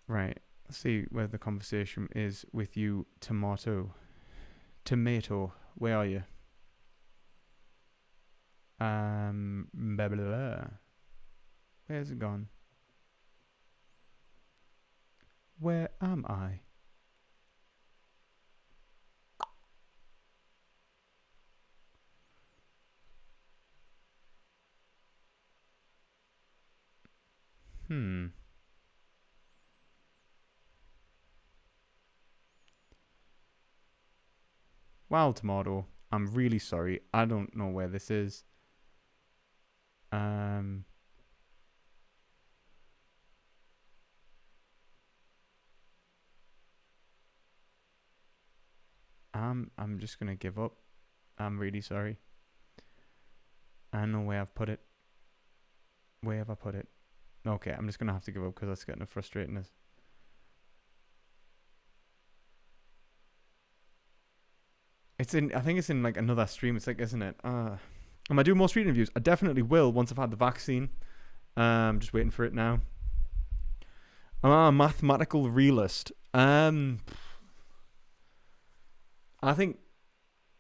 Right. Let's see where the conversation is with you, Tomato. Tomato, where are you? Blah, blah, blah. Where's it gone? Where am I? Well, Tomato, I'm really sorry. I don't know where this is. I'm just gonna give up. I'm really sorry. I don't know where I've put it. Where have I put it? Okay, I'm just gonna have to give up because that's getting frustrating. I think it's in like another stream. It's like, isn't it? Am I doing more street interviews? I definitely will once I've had the vaccine. I'm just waiting for it now. Mathematical realist. I think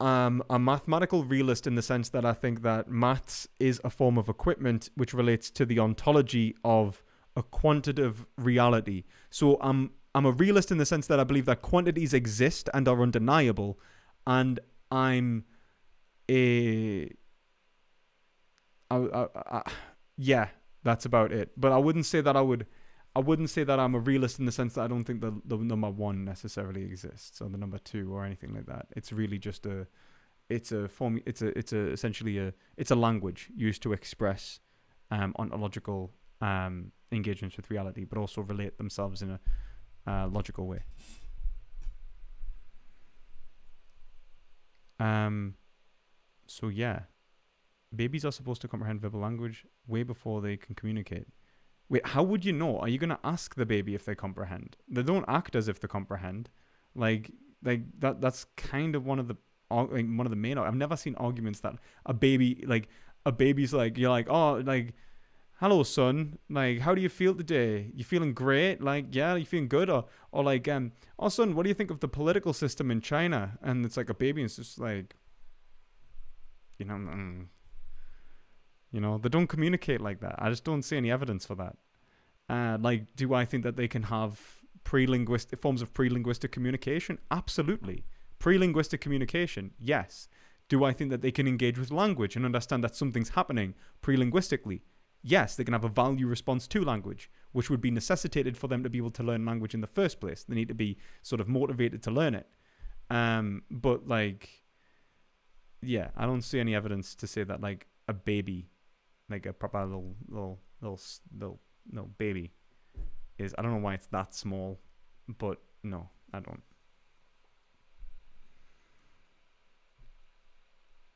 a mathematical realist in the sense that I think that maths is a form of equipment which relates to the ontology of a quantitative reality. So I'm a realist in the sense that I believe that quantities exist and are undeniable, and I'm yeah, that's about it. But I wouldn't say that I'm a realist in the sense that I don't think the number one necessarily exists or the number two or anything like that. It's really just essentially a language used to express ontological engagements with reality, but also relate themselves in a logical way. So yeah, babies are supposed to comprehend verbal language way before they can communicate. Wait, how would you know? Are you gonna ask the baby if they comprehend? They don't act as if they comprehend. Like that. That's kind of one of the main. I've never seen arguments that a baby's like, you're like, oh, like, hello son, like, how do you feel today? You feeling great? Like, yeah, you feeling good? Or like, oh son, what do you think of the political system in China? And it's like a baby, and it's just like, they don't communicate like that. I just don't see any evidence for that. Like, do I think that they can have forms of pre-linguistic communication? Absolutely. Pre-linguistic communication, yes. Do I think that they can engage with language and understand that something's happening pre-linguistically? yes, they can have a value response to language, which would be necessitated for them to be able to learn language in the first place. They need to be sort of motivated to learn it. But like, yeah, I don't see any evidence to say that like a baby, like a proper little baby is, I don't know why it's that small, but no, I don't.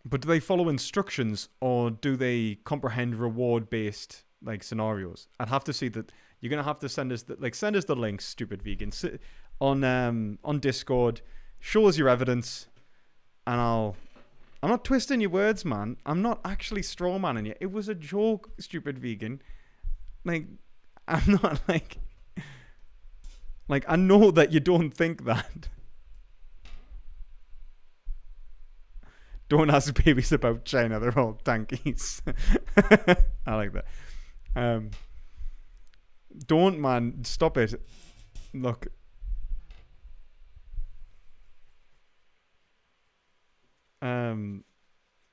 But do they follow instructions, or do they comprehend reward-based like scenarios? I'd have to see that. You're gonna have to send us the links, stupid vegan, on Discord. Show us your evidence, and I'm not twisting your words, man. I'm not actually strawmanning you. It was a joke, stupid vegan. Like, I'm not like I know that you don't think that. Don't ask babies about China. They're all tankies. I like that. Don't, man. Stop it. Look.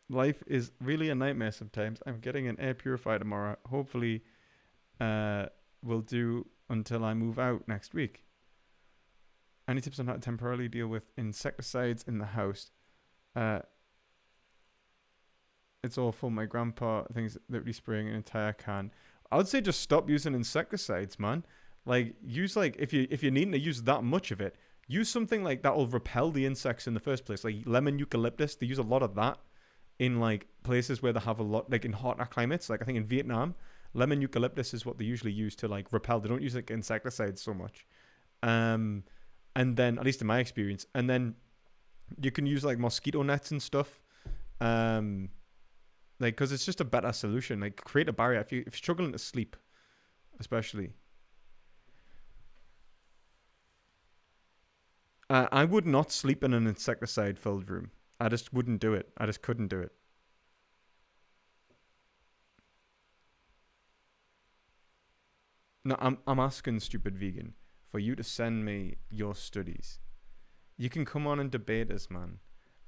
Life is really a nightmare sometimes. I'm getting an air purifier tomorrow. Hopefully, will do until I move out next week. Any tips on how to temporarily deal with insecticides in the house? It's awful. My grandpa thinks literally spraying an entire can. I would say just stop using insecticides, man. Like, use like if you're needing to use that much of it, use something like that will repel the insects in the first place. Like lemon eucalyptus, they use a lot of that in like places where they have a lot, like in hotter climates. Like I think in Vietnam, lemon eucalyptus is what they usually use to like repel. They don't use like insecticides so much. And then, at least in my experience, and then you can use like mosquito nets and stuff. Like, because it's just a better solution. Like, create a barrier if you're struggling to sleep, especially. I would not sleep in an insecticide-filled room. I just wouldn't do it. I just couldn't do it. No, I'm asking, stupid vegan, for you to send me your studies. You can come on and debate us, man.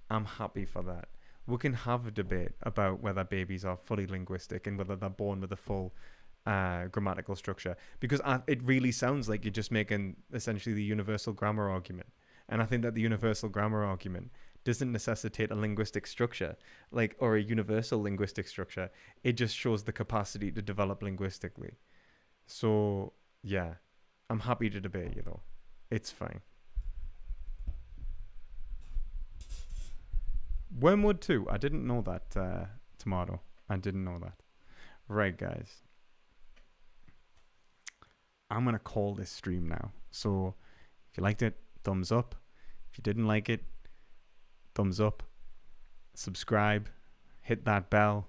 I'm happy for that. We can have a debate about whether babies are fully linguistic and whether they're born with a full grammatical structure. Because it really sounds like you're just making essentially the universal grammar argument. And I think that the universal grammar argument doesn't necessitate a linguistic structure, like, or a universal linguistic structure. It just shows the capacity to develop linguistically. So, yeah, I'm happy to debate you, though. It's fine. Wormwood 2. I didn't know that, Tomato. I didn't know that. Right, guys. I'm going to call this stream now. So, if you liked it, thumbs up. If you didn't like it, thumbs up. Subscribe. Hit that bell.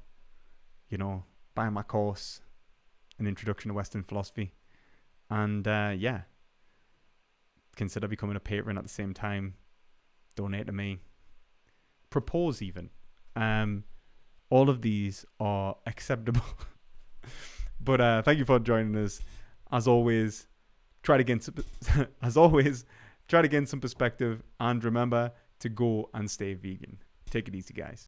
You know, buy my course, An Introduction to Western Philosophy. And, yeah. Consider becoming a patron at the same time. Donate to me. Propose even. All of these are acceptable. But thank you for joining us. As always, try to gain some perspective, and remember to go and stay vegan. Take it easy, guys.